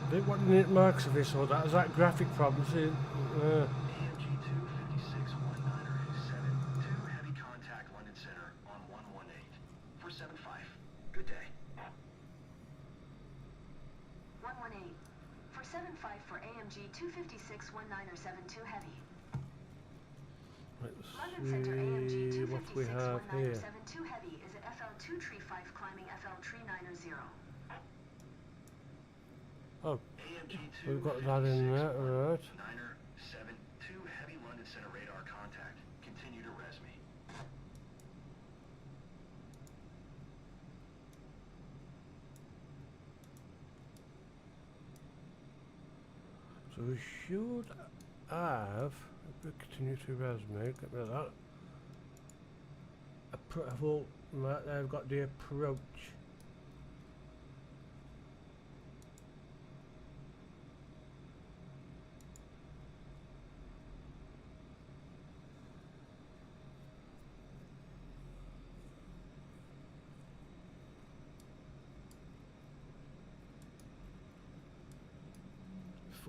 Speaker 1: I think what it marks of this or that is that graphic problem, see?
Speaker 2: AMG 256-19er 7-2 heavy contact London Center on 118 for 75. Good day.
Speaker 7: 118. For 75 for AMG 256-19er 72 heavy. London Center AMG
Speaker 1: Let's see what we have
Speaker 7: 256-19er
Speaker 1: here.
Speaker 7: 72 heavy is at FL 2 tree 5 climbing FL tree 90.
Speaker 1: Oh,
Speaker 2: AMG
Speaker 1: we've got that in there, right.
Speaker 2: 9er 7-2 heavy London Center radar contact. Continue to res me.
Speaker 1: So we should have, if we continue to resume, get rid of that. Right there, I've got the approach.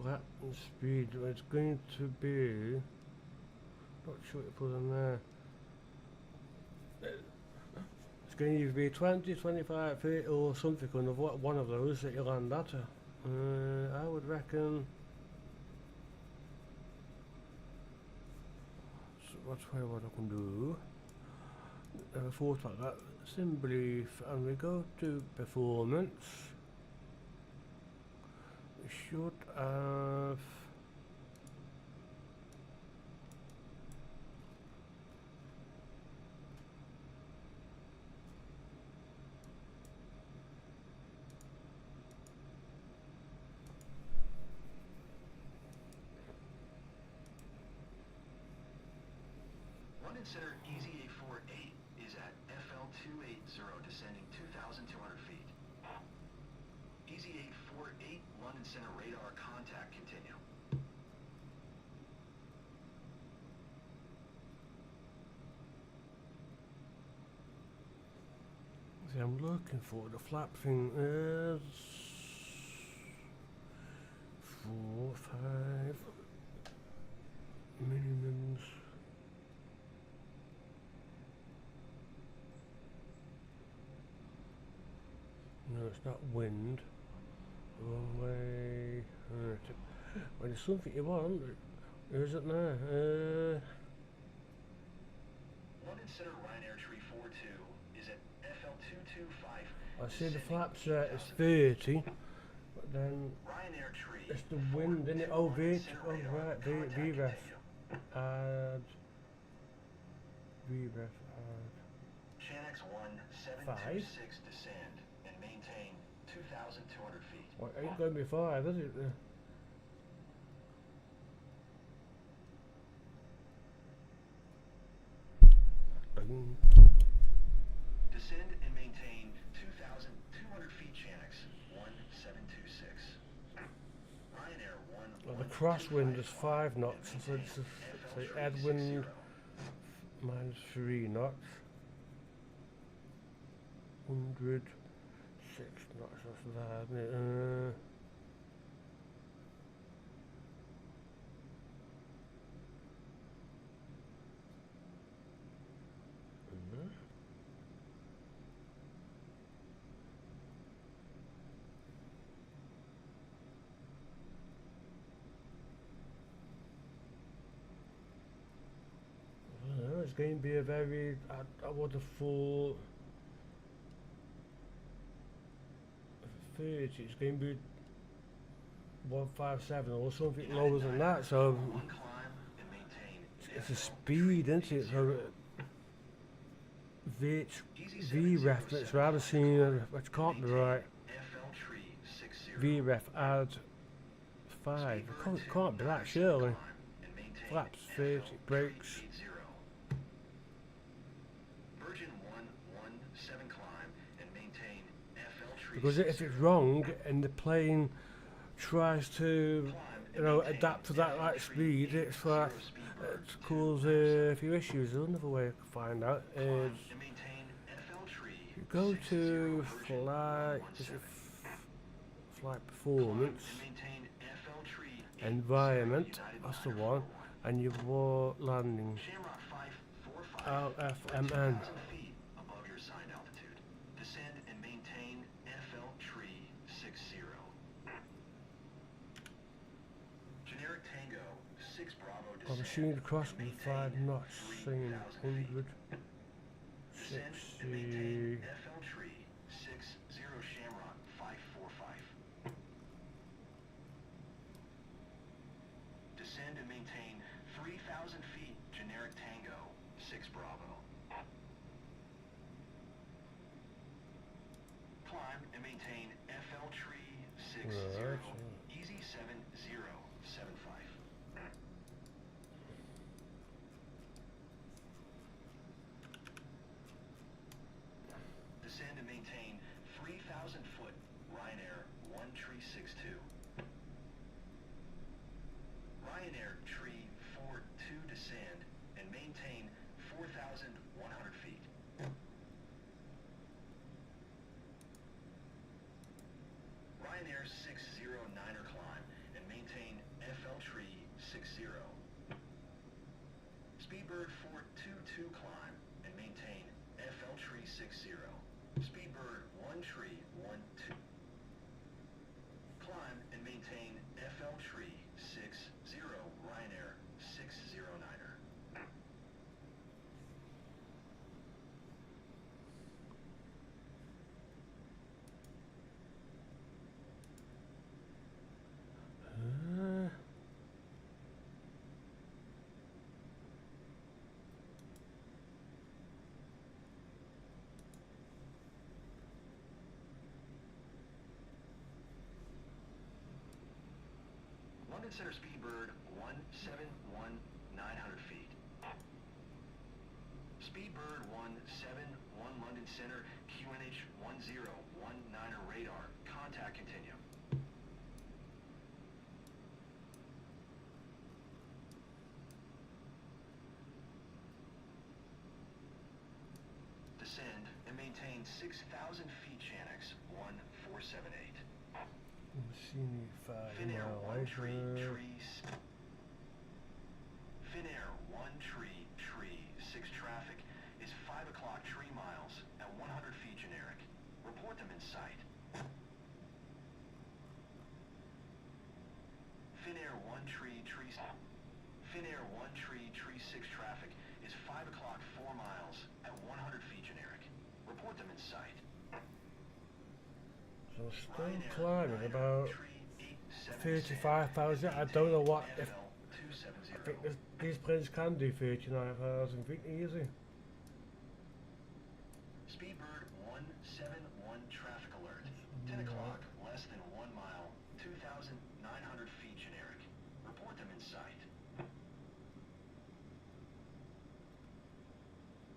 Speaker 1: Flat and speed, it's going to be, not sure what to put in there. It's going to either be 20, 25, 30 or something kind of one of those that you land at. I would reckon. So what's what I can do? Never thought about that. Simply, and we go to performance. We should have.
Speaker 2: London Center EZ848 is at FL 280 descending 2,200 feet. EZ848 London Center radar contact continue.
Speaker 1: See, I'm looking for the flap thing is 4, 5 minimums. No, it's not wind. Wrong way. When there's something you want, there isn't there.
Speaker 2: London Center Ryanair Tree 42 is at FL 225.
Speaker 1: I see the flaps there, it's 30, but then
Speaker 2: Ryanair Tree.
Speaker 1: it's the wind, isn't it? Oh, VREF. Add VREF add
Speaker 2: Channix 1726 descend and maintain 2,200 feet.
Speaker 1: Well, it ain't going to be 5, is it?
Speaker 2: Descend and maintain 2,200 feet Channix 1726. Ryanair 1.
Speaker 1: Well, the crosswind is 5 knots, so it's a headwind minus 3 knots. 106 knots, that's that, isn't it? It's going to be a very, I would have thought 30, it's going to be 157 or something lower than that, so
Speaker 2: One climb and maintain
Speaker 1: it's a speed, isn't it? So VREF that's rather seen, which can't be right.
Speaker 2: FL tree 60.
Speaker 1: VREF add 5, can't be that surely. Flaps 30, brakes.
Speaker 2: Virgin 117 climb and maintain FL tree
Speaker 1: Because if it's wrong and the plane tries to, you know, adapt to that light speed, it's for it causes a few issues. There's another way to find out is
Speaker 2: and maintain FL tree
Speaker 1: you go to
Speaker 2: 60
Speaker 1: flight, is it flight performance,
Speaker 2: and maintain FL tree
Speaker 1: environment, that's the one, and your war landing,
Speaker 2: Shamrock 545
Speaker 1: LFMN.
Speaker 2: 2,000 feet above your assigned altitude. Descend and maintain FL tree 60. Generic Tango 6 Bravo
Speaker 1: I'm
Speaker 2: descend
Speaker 1: assuming the cross
Speaker 2: and
Speaker 1: with 5
Speaker 2: maintain
Speaker 1: knots, saying
Speaker 2: 3,000 feet.
Speaker 1: 100,
Speaker 2: Descend and maintain
Speaker 1: 60.
Speaker 2: FL tree 60 Shamrock 545. Descend and maintain 3,000 feet Generic Tango 6 Bravo. Climb and maintain FL tree 60
Speaker 1: Right,
Speaker 2: Easy 7075. Descend and maintain 3,000 foot Ryanair 1362. Ryanair tree 42 descend and maintain 4,100 feet. Ryanair 609er climb and maintain FL tree 60. Speedbird 422 climb and maintain FL tree 60. Speedbird 1 tree 12. Climb and maintain FL tree 60 Ryanair 609er. London Center Speedbird 171 900 feet. Speedbird 171 London Center QNH 1019er radar. Contact continue. Descend and maintain 6,000 feet Channix 1478.
Speaker 1: Machine 5
Speaker 2: Finair
Speaker 1: mile
Speaker 2: 1 tree
Speaker 1: later.
Speaker 2: trees. Finair 1 tree 6 traffic is 5 o'clock tree miles at 100 feet generic. Report them in sight. Finair 1 tree Finair 1 tree 6 traffic is 5 o'clock 4 miles at 100 feet generic. Report them in sight.
Speaker 1: So still climbing about 35,000. I don't know what if I think these planes can do 39,000 feet easy.
Speaker 2: Speedbird 171 traffic alert. 10 o'clock, less than 1 mile, 2,900 feet generic. Report them in sight.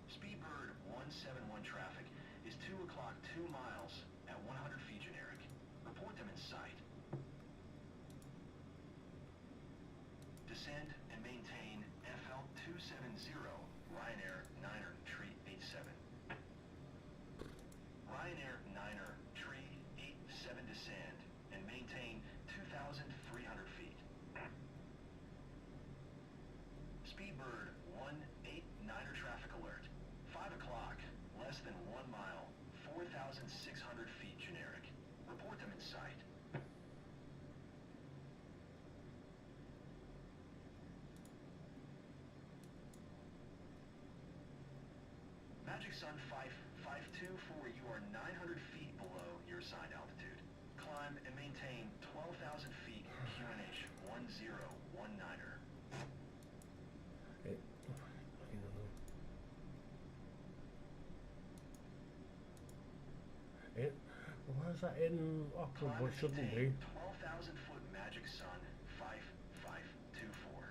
Speaker 2: Speedbird 171 traffic is 2 o'clock 2 miles at 100 feet generic. Report them in sight. Descend and maintain FL 270 Ryanair 9er tree 87. Ryanair 9er tree 87 descend and maintain 2,300 feet. Speedbird 189er traffic alert. 5 o'clock, less than 1 mile, 4,600 feet generic. Report them in sight. Magic Sun 5524, you are 900 feet below your assigned altitude. Climb and maintain 12,000 feet QNH 1019er.
Speaker 1: It, it, where's that in Auckland?
Speaker 2: Climb
Speaker 1: Well,
Speaker 2: and
Speaker 1: shouldn't be.
Speaker 2: maintain 12,000 foot Magic Sun 5524.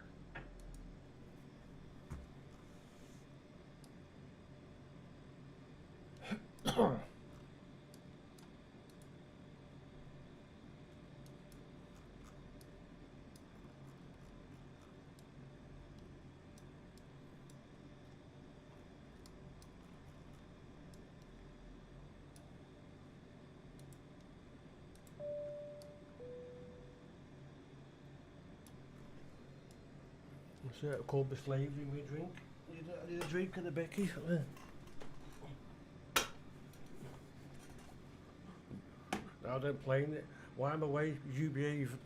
Speaker 1: So it'll call the slave in my drink. I need a drink and a Becky. Now they're playing it. Why am I away? You behave.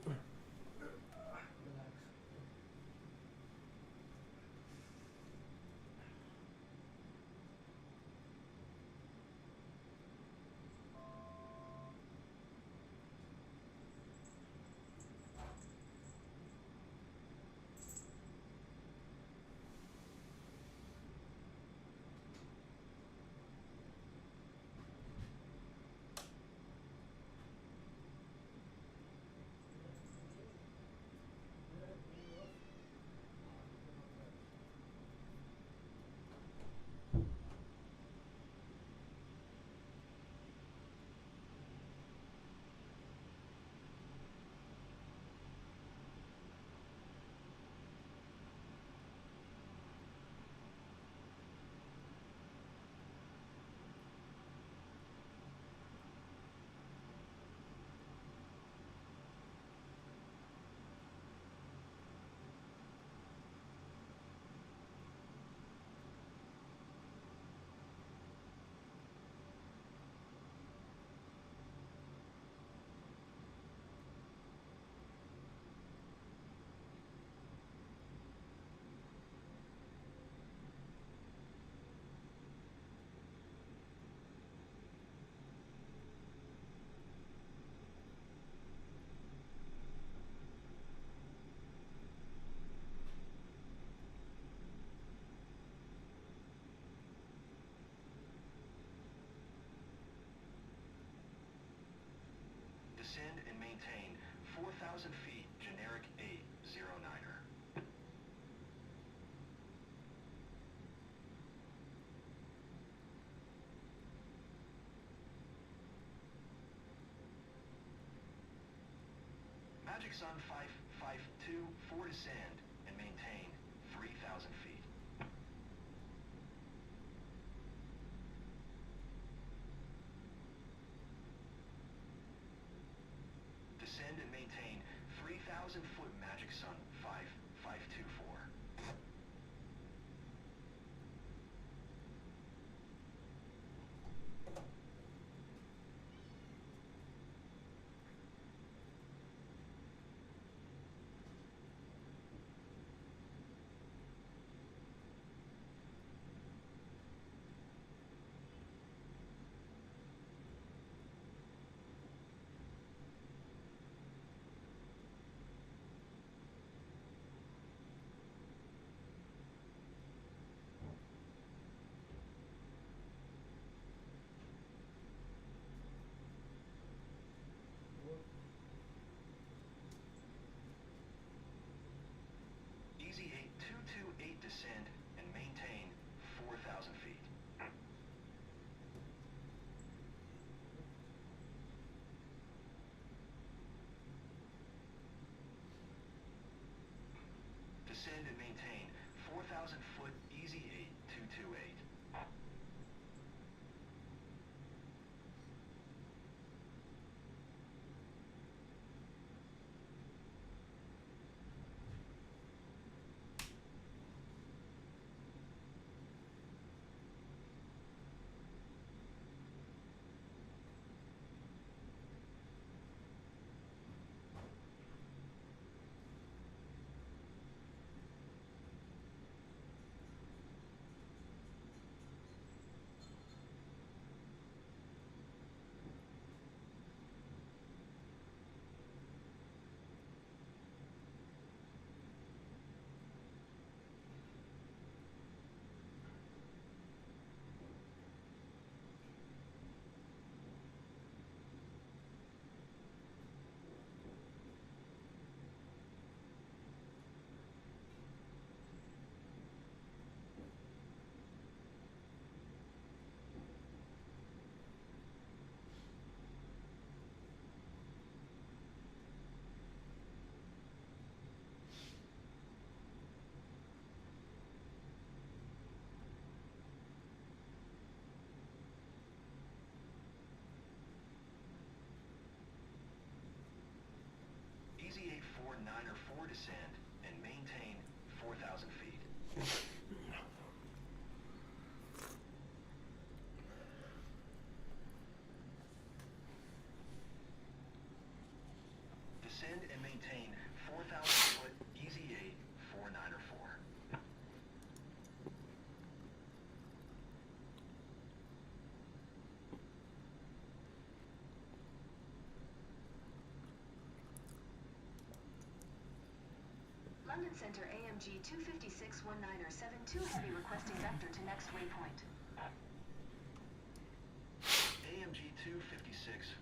Speaker 2: Descend and maintain 4,000 feet generic 809er. Magic Sun 5524, descend and maintain 3,000 feet. Descend and maintain 3,000 foot Magic Sun 5524. descend and maintain 4,000 feet. Descend and maintain 4,000 foot Easy 8 494.
Speaker 7: London Center AMG 256 19er 72 Heavy requesting vector to next waypoint.
Speaker 2: AMG 256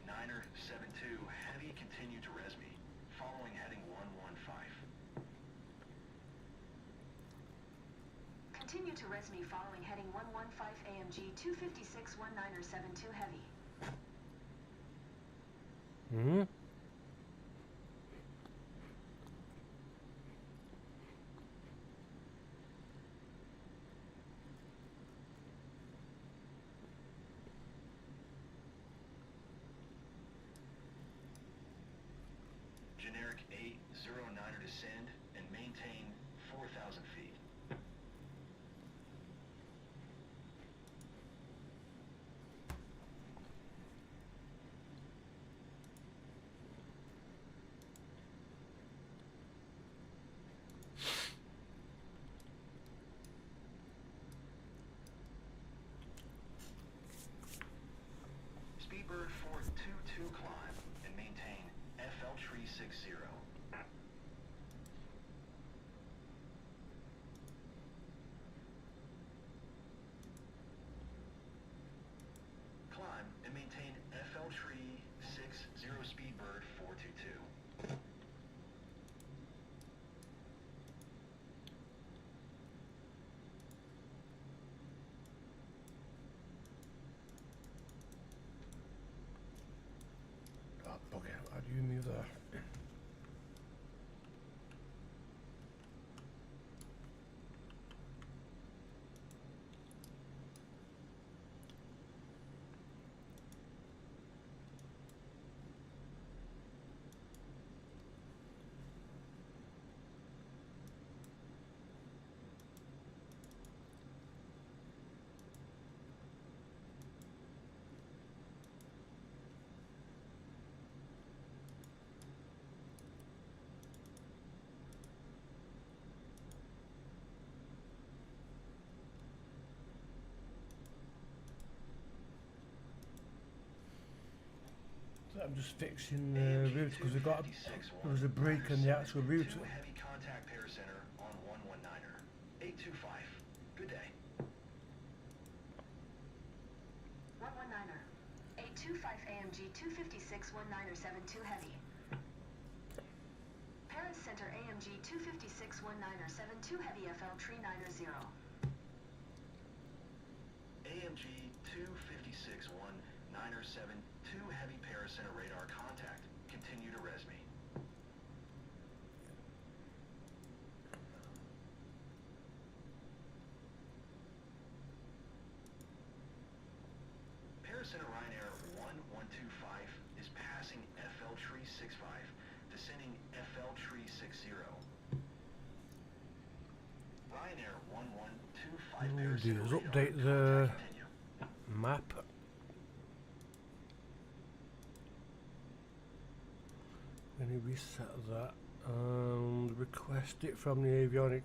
Speaker 2: 19er 72 Heavy continue to Resme, following heading 115.
Speaker 7: Continue to Resme following heading 115 AMG 256 19er 72 Heavy.
Speaker 1: Hmm.
Speaker 2: Generic 809er descend and maintain 4,000 feet. Speedbird 422 climb and maintain FL Tree 60. Climb and maintain FL Tree 60 Speedbird 422.
Speaker 1: Oh, bugger. How do you move there? I'm just fixing the route because we got there was a break in the actual route.
Speaker 2: Heavy contact paracenter on 119er. 825. Good day.
Speaker 7: 119er. 825 AMG 256 19er 72 Heavy. Paris Center AMG 256 19er 72 Heavy FL Tree 90.
Speaker 2: AMG 256 19er 72 Heavy paracenter radar contact. Continue to Resme. Paracenter Ryanair 1125 is passing FL Tree 65, descending FL Tree 60. Ryanair 1125 paracenter
Speaker 1: Let's
Speaker 2: radar
Speaker 1: update the
Speaker 2: contact continue.
Speaker 1: map. Let me reset that and request it from the avionics.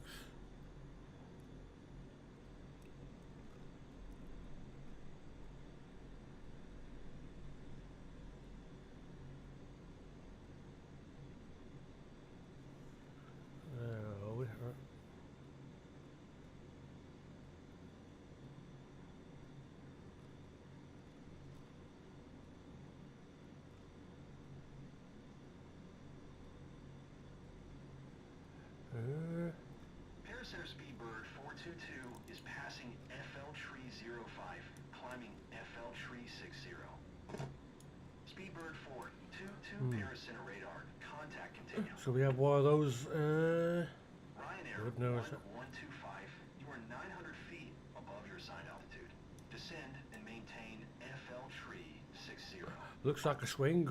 Speaker 1: There are we. Right.
Speaker 2: Paracenter Speedbird 422 is passing FL Tree 05, climbing FL Tree 60. Speedbird 422 Paracenter radar, contact continue.
Speaker 1: So we have one of those.
Speaker 2: Ryanair
Speaker 1: Good news.
Speaker 2: 1125, you are 900 feet above your assigned altitude. Descend and maintain FL Tree 60.
Speaker 1: Looks like a swing.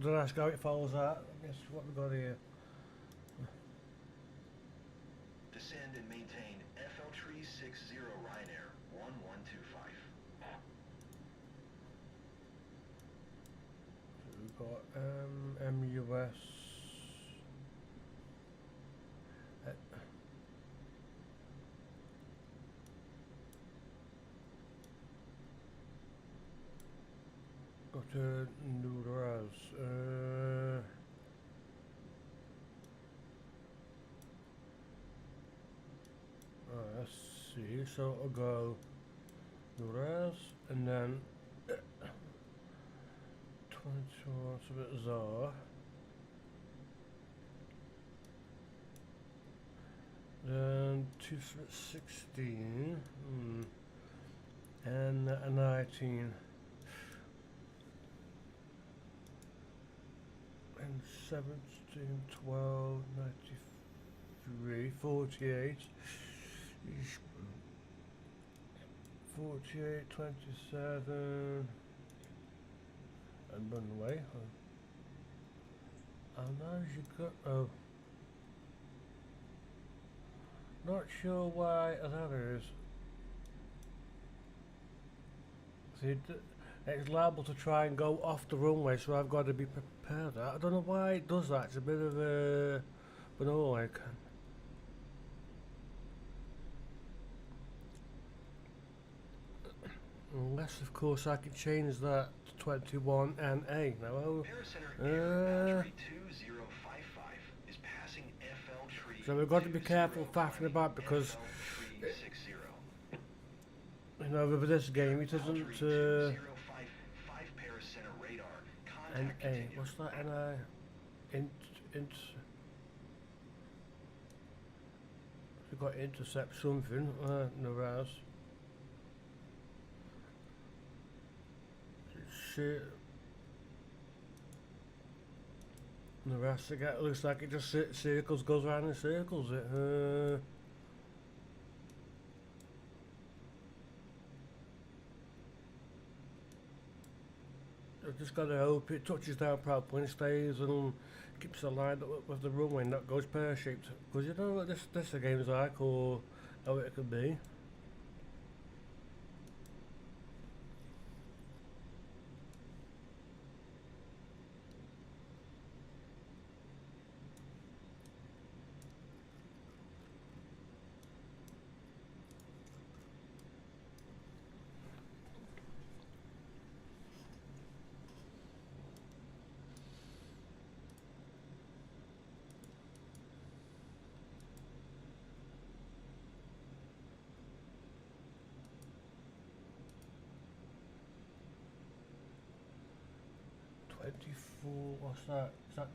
Speaker 1: don't ask how it follows that. Guess what we got here.
Speaker 2: Descend and maintain FL 60 Ryanair 1125.
Speaker 1: So we've got MUS. Go to Nuraz. Let's see. So I'll go Nuraz and then 21. So a bit Zar. Then 216. And a 19. And 17, 12, 93, 48, 48, 27, and run away. And now you got, oh, not sure why that is. See, it's liable to try and go off the runway, so I've got to be prepared. I don't know why it does that. It's a bit of a banal. Unless, of course, I can change that to 21 and A. Now,
Speaker 2: is passing FL tree.
Speaker 1: so we've got to be careful faffing about because, you know, with this game, it doesn't. And A, what's that? We've got intercept something. No raz. Shit. The rest again looks like it just circles, goes around in circles. I've just got to hope it touches down properly and stays and keeps aligned up with the runway and not goes pear-shaped. Because you know what this game is like, or how it could be. What's that? Is that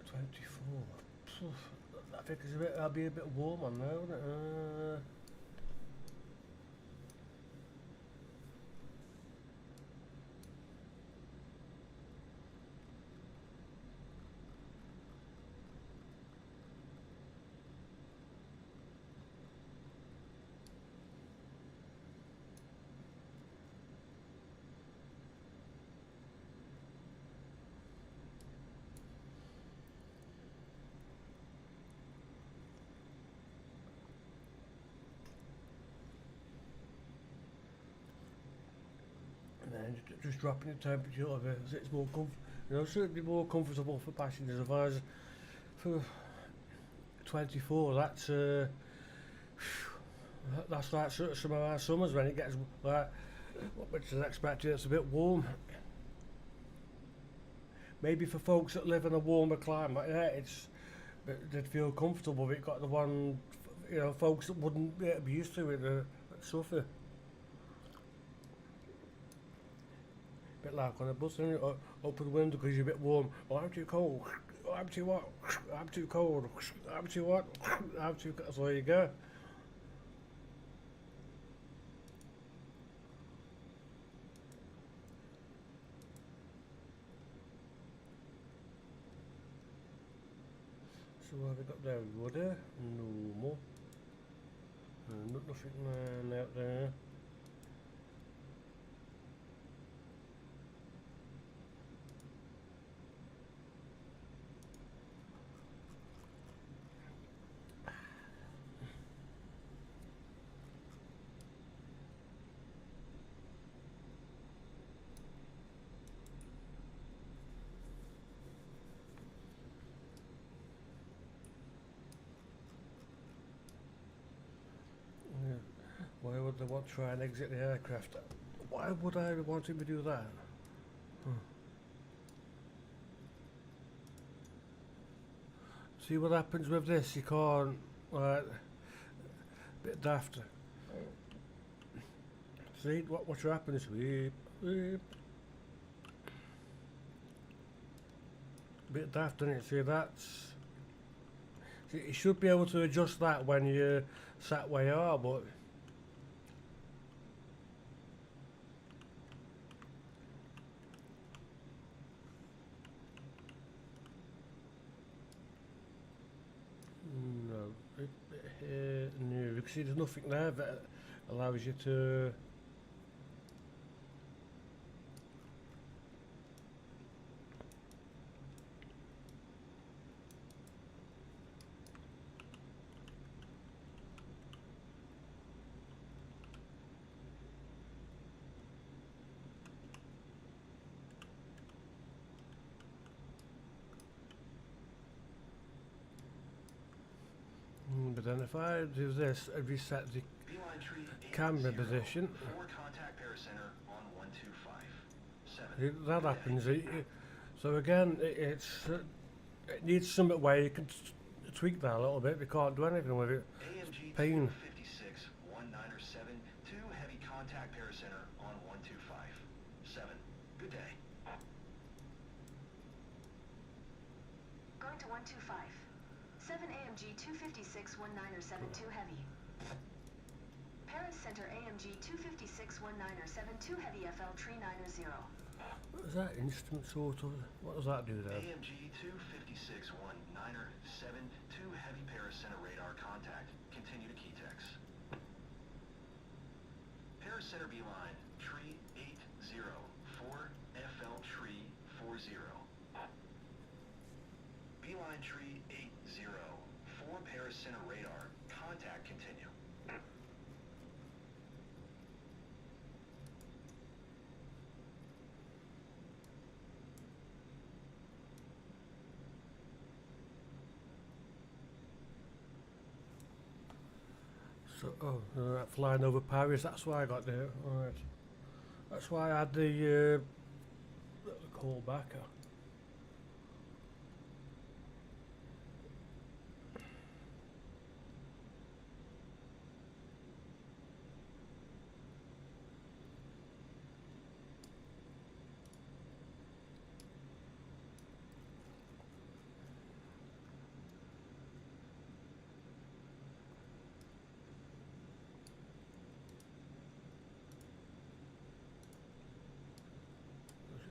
Speaker 1: 24? I think it's a bit. I'll be a bit warm on there, wouldn't it? And then just dropping the temperature of it, so it's more certainly more comfortable for passengers. Otherwise, for 24, that's like some of our summers when it gets like which is expected. It's a bit warm. Maybe for folks that live in a warmer climate, yeah, they'd feel comfortable. But you've got the one, you know, folks that wouldn't be used to it that suffer. Bit like on a bus, isn't it? Open the window because you're a bit warm. Oh, I'm too cold. Oh, I'm too hot. I'm too cold. I'm too hot. I'm too cold. So there you go. So what have we got there? Rudder, normal. Nothing out there. would they want to try and exit the aircraft? Why would I want him to do that? See what happens with this, you can't, like, bit daft. See, what happens, weep, weep. Bit daft, isn't it? See, that's, see, you should be able to adjust that when you're sat where you are, but no, no, because see, there's nothing there that allows you to. But then if I do this, I reset the
Speaker 2: Beeline tree
Speaker 1: camera
Speaker 2: 80
Speaker 1: position.
Speaker 2: for contact Paris Center on 125. 7.
Speaker 1: That happens. So again, it needs something where you can tweak that a little bit. We can't do anything with it.
Speaker 2: AMG
Speaker 1: Pain.
Speaker 2: 256 197 2 heavy contact Paris Center on 125. 7. Good day.
Speaker 7: Going to 125. 7 AMG 256 1972 heavy. Paris Center AMG 256 1972 heavy FL tree 90.
Speaker 1: What is that instrument sort of? What does that do there?
Speaker 2: AMG 256 1972 heavy Paris Center radar contact. Continue to Keytex. Paris Center beeline tree 80 4 FL tree 40. Beeline tree 80 4 Paris Center radar contact. Continue.
Speaker 1: So, flying over Paris, that's why I got there. Alright. That's why I had the call back.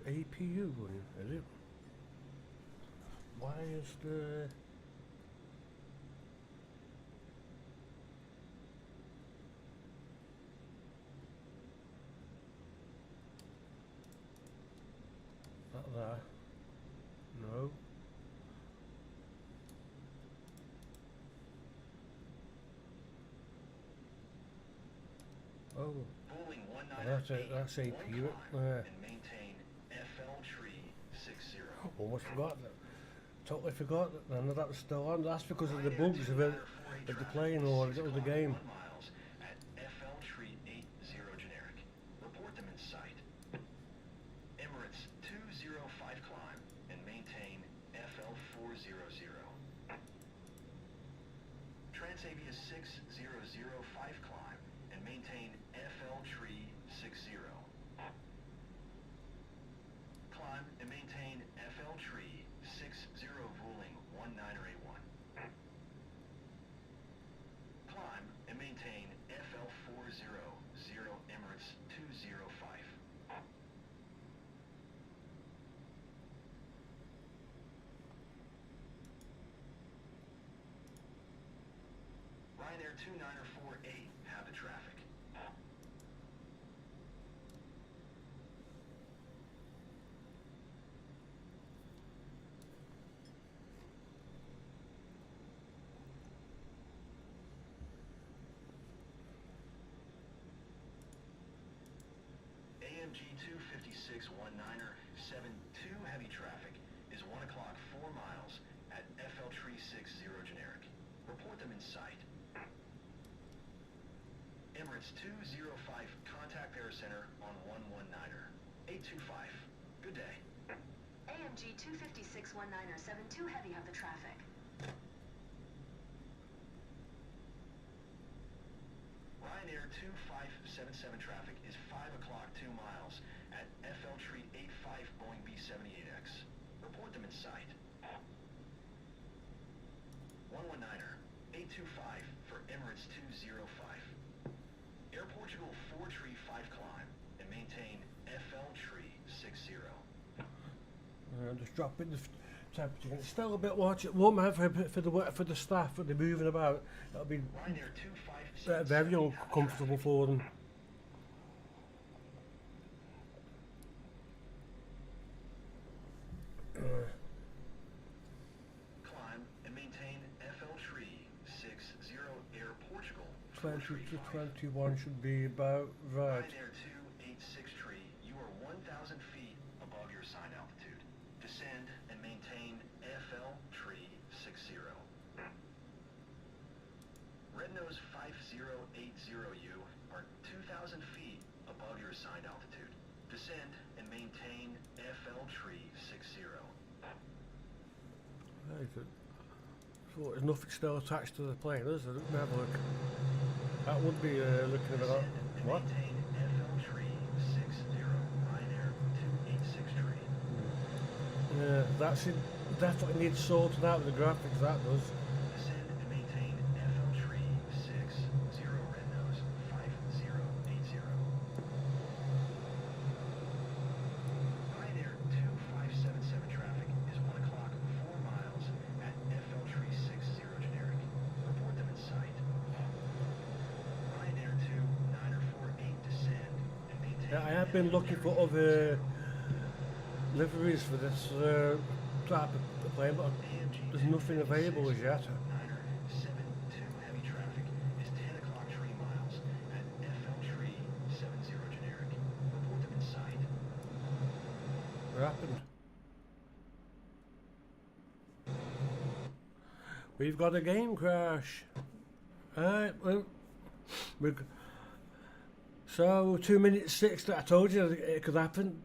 Speaker 1: APU running, is it? Why is the that there? No. Oh,
Speaker 2: Bowling
Speaker 1: that's it. That's APU.
Speaker 2: and maintain FL tree 60.
Speaker 1: Almost forgot that. Totally forgot that. None of that was still on. That's because of the bugs of it, of the plane or the game.
Speaker 2: Miles at FL tree 80 generic. Report them in sight. Emirates 205 climb and maintain FL 400. Transavia 6005 climb and maintain FL tree 60. Climb and maintain FL tree 60 ruling 19A1. Climb and maintain FL 400 Emirates 205. Ryanair 2948 have the traffic. AMG 256 1972 heavy traffic is 1 o'clock 4 miles at FL tree 60 generic. Report them in sight. Emirates 205, contact Air Center on 119er. 825. Good day.
Speaker 7: AMG 256 19er 72 heavy have the traffic.
Speaker 2: Ryanair 2577 traffic is 5 o'clock 2 miles at FL Treat 85 Boeing B-78X. Report them in sight. 119er, 825 for Emirates 205. Air Portugal 4 Tree 5 climb and maintain FL Tree 60.
Speaker 1: Just dropping the temperature. It's still a bit watch. It won't matter for the staff when they're moving about. It'll be
Speaker 2: Ryanair 2577
Speaker 1: very
Speaker 2: have the
Speaker 1: uncomfortable
Speaker 2: traffic.
Speaker 1: for them.
Speaker 2: Climb and maintain FL Tree 60 Air Portugal
Speaker 1: 20
Speaker 2: 4 Tree
Speaker 1: to
Speaker 2: 5.
Speaker 1: 21 should be about right.
Speaker 2: Ryanair 286 Tree, you are 1,000 feet above your sign altitude. Descend and maintain FL Tree 60. Red Nose 5080U are 2,000 feet above your sign altitude. Descend and maintain FL Tree 60.
Speaker 1: Very good. So there's nothing still attached to the plane, is there? Let me have a look. That would be looking a bit
Speaker 2: Descend
Speaker 1: like
Speaker 2: and
Speaker 1: what?
Speaker 2: maintain FL Tree 60. Ryanair 286 Tree.
Speaker 1: Yeah, that's it. Definitely needs sorting out with the graphics. That does.
Speaker 2: Descend and maintain FL Tree 60 Red Nose 5080. Ryanair 2577 traffic is 1 o'clock 4 miles at FL Tree 60 generic. Report them in sight. Ryanair 2948 descend and maintain.
Speaker 1: Yeah, I have been looking for other liveries for this type of plane, but there's nothing available as yet.
Speaker 2: 972 heavy traffic is 10 o'clock 3 miles at FL Tree 70 generic. Report them in sight.
Speaker 1: What happened? We've got a game crash. Alright, well, so 2 minutes 6 that I told you it could happen.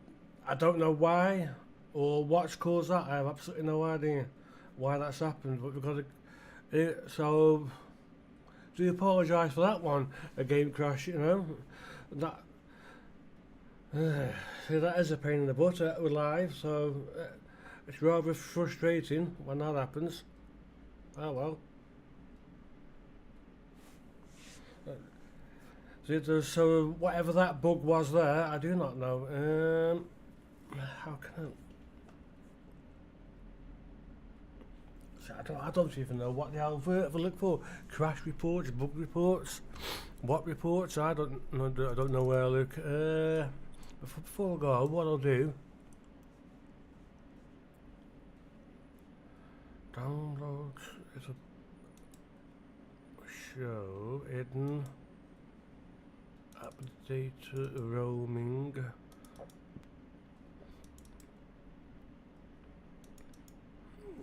Speaker 1: I don't know why or what's caused that. I have absolutely no idea why that's happened, but we've got to. So, do apologise for that one, a game crash, you know. That. See, that is a pain in the butt. We're live, so it's rather frustrating when that happens. Oh well. So whatever that bug was there, I do not know. How can I don't even know what the hell to look for. Crash reports, bug reports, what reports? I don't know where I look. Before I go, what I'll do. Downloads is a show hidden update roaming.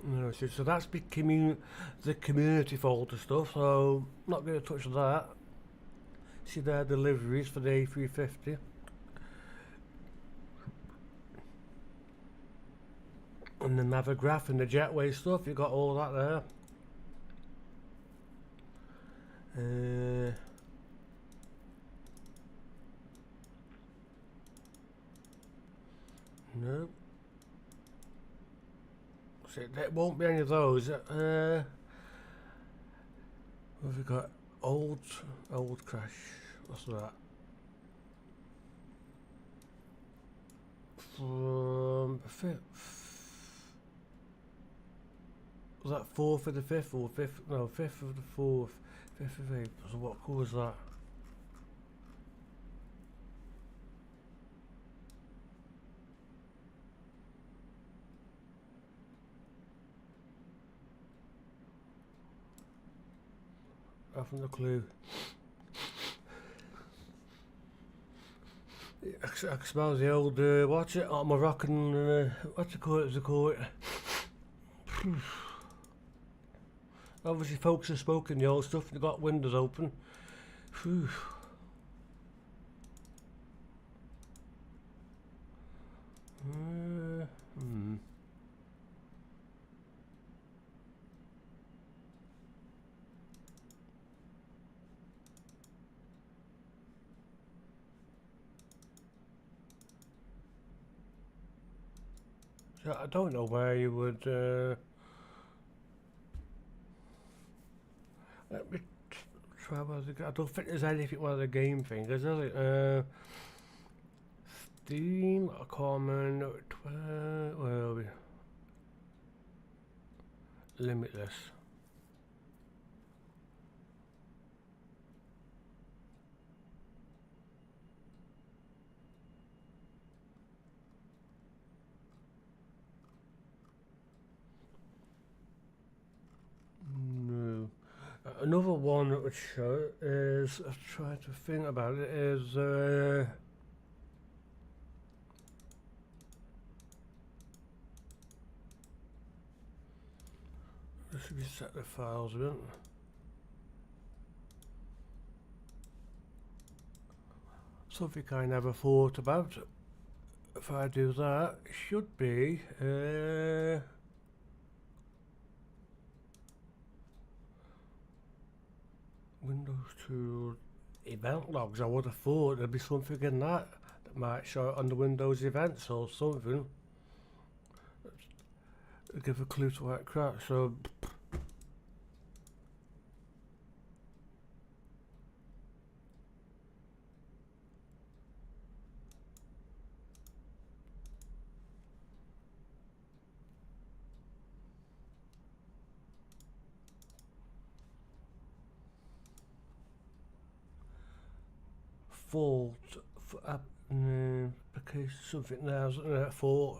Speaker 1: No, so that's the community folder stuff, so not going to touch that. See their deliveries for the A350. And the Navigraph and the Jetway stuff, you got all that there. No. See, there won't be any of those. What have we got? Old crash. What's that? From 5th. Was that 4th of the 5th or 5th? No, 5th of the 4th. 5th of April. So what colour was that? I haven't a clue. I can smell the old, what's it, Moroccan, what's it called? Obviously folks have spoken the old stuff, they've got windows open. Whew. So I don't know where you would. Let me try whether I don't think there's anything with the game thing, is there? Steam, common, where are we? Limitless. No. Another one that would show is, I'm trying to think about it, is this should be set the files a bit. Something I never thought about. If I do that, it should be Windows 2 event logs. I would have thought there'd be something in that that might show it on the Windows events or something. Give a clue to what crap. So fault for application something now, isn't it? For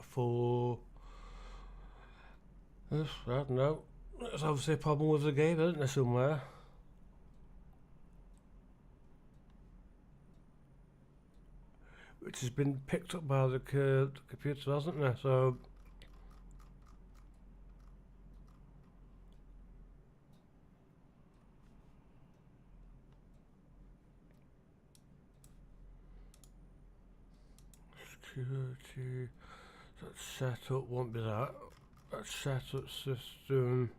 Speaker 1: I don't know. There's obviously a problem with the game, isn't there, somewhere? Which has been picked up by the computer, hasn't there? So security, that setup won't be that. That setup system.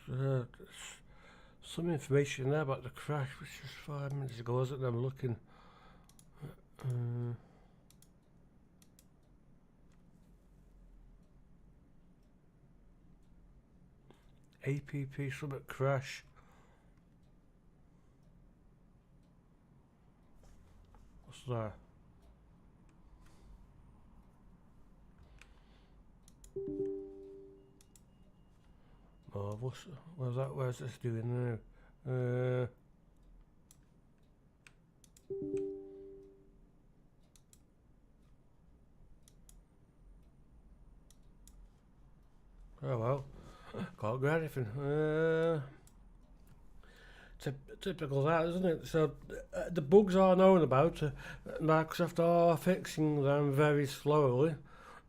Speaker 1: There's some information there about the crash, which was 5 minutes ago, wasn't it? I'm looking. APP Summit crash. What's that? Oh, what's that? Where's this doing now? Oh well, can't get anything. Typical that, isn't it? So the bugs are known about. Microsoft are fixing them very slowly,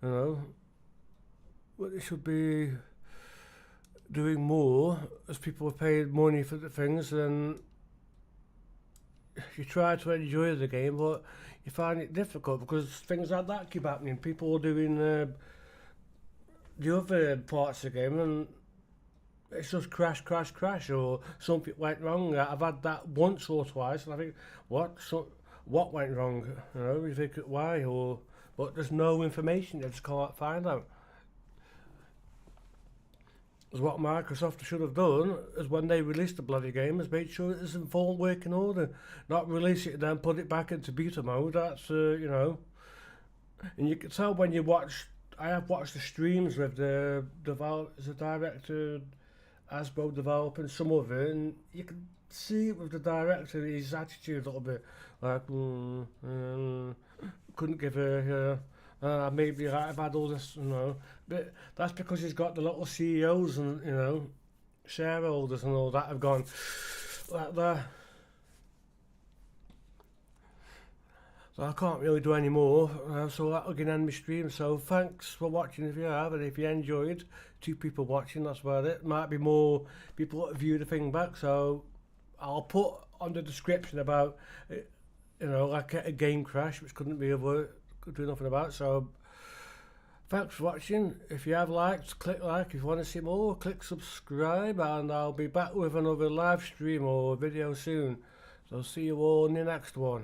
Speaker 1: you know. But they should be doing more as people are paying money for the things. Then you try to enjoy the game, but you find it difficult because things like that keep happening. People are doing the other parts of the game and it's just crash, or something went wrong. I've had that once or twice, and I think, what went wrong? You know, you think why, but there's no information. You just can't find out. As what Microsoft should have done is when they released the bloody game, is make sure it's in full working order, not release it and then put it back into beta mode. That's you know, and you can tell when you watch. I have watched the streams with the director. Asbo developing some of it, and you can see with the director his attitude a little bit like couldn't give maybe I've had all this, you know, but that's because he's got the little CEOs and, you know, shareholders and all that have gone like that. So I can't really do any more, so that'll get end my stream. So thanks for watching if you have, and if you enjoyed, 2 people watching, that's about it. Might be more people that view the thing back, so I'll put on the description about, you know, like a game crash, which couldn't do nothing about. So thanks for watching. If you have liked, click like. If you want to see more, click subscribe, and I'll be back with another live stream or video soon. So see you all in the next one.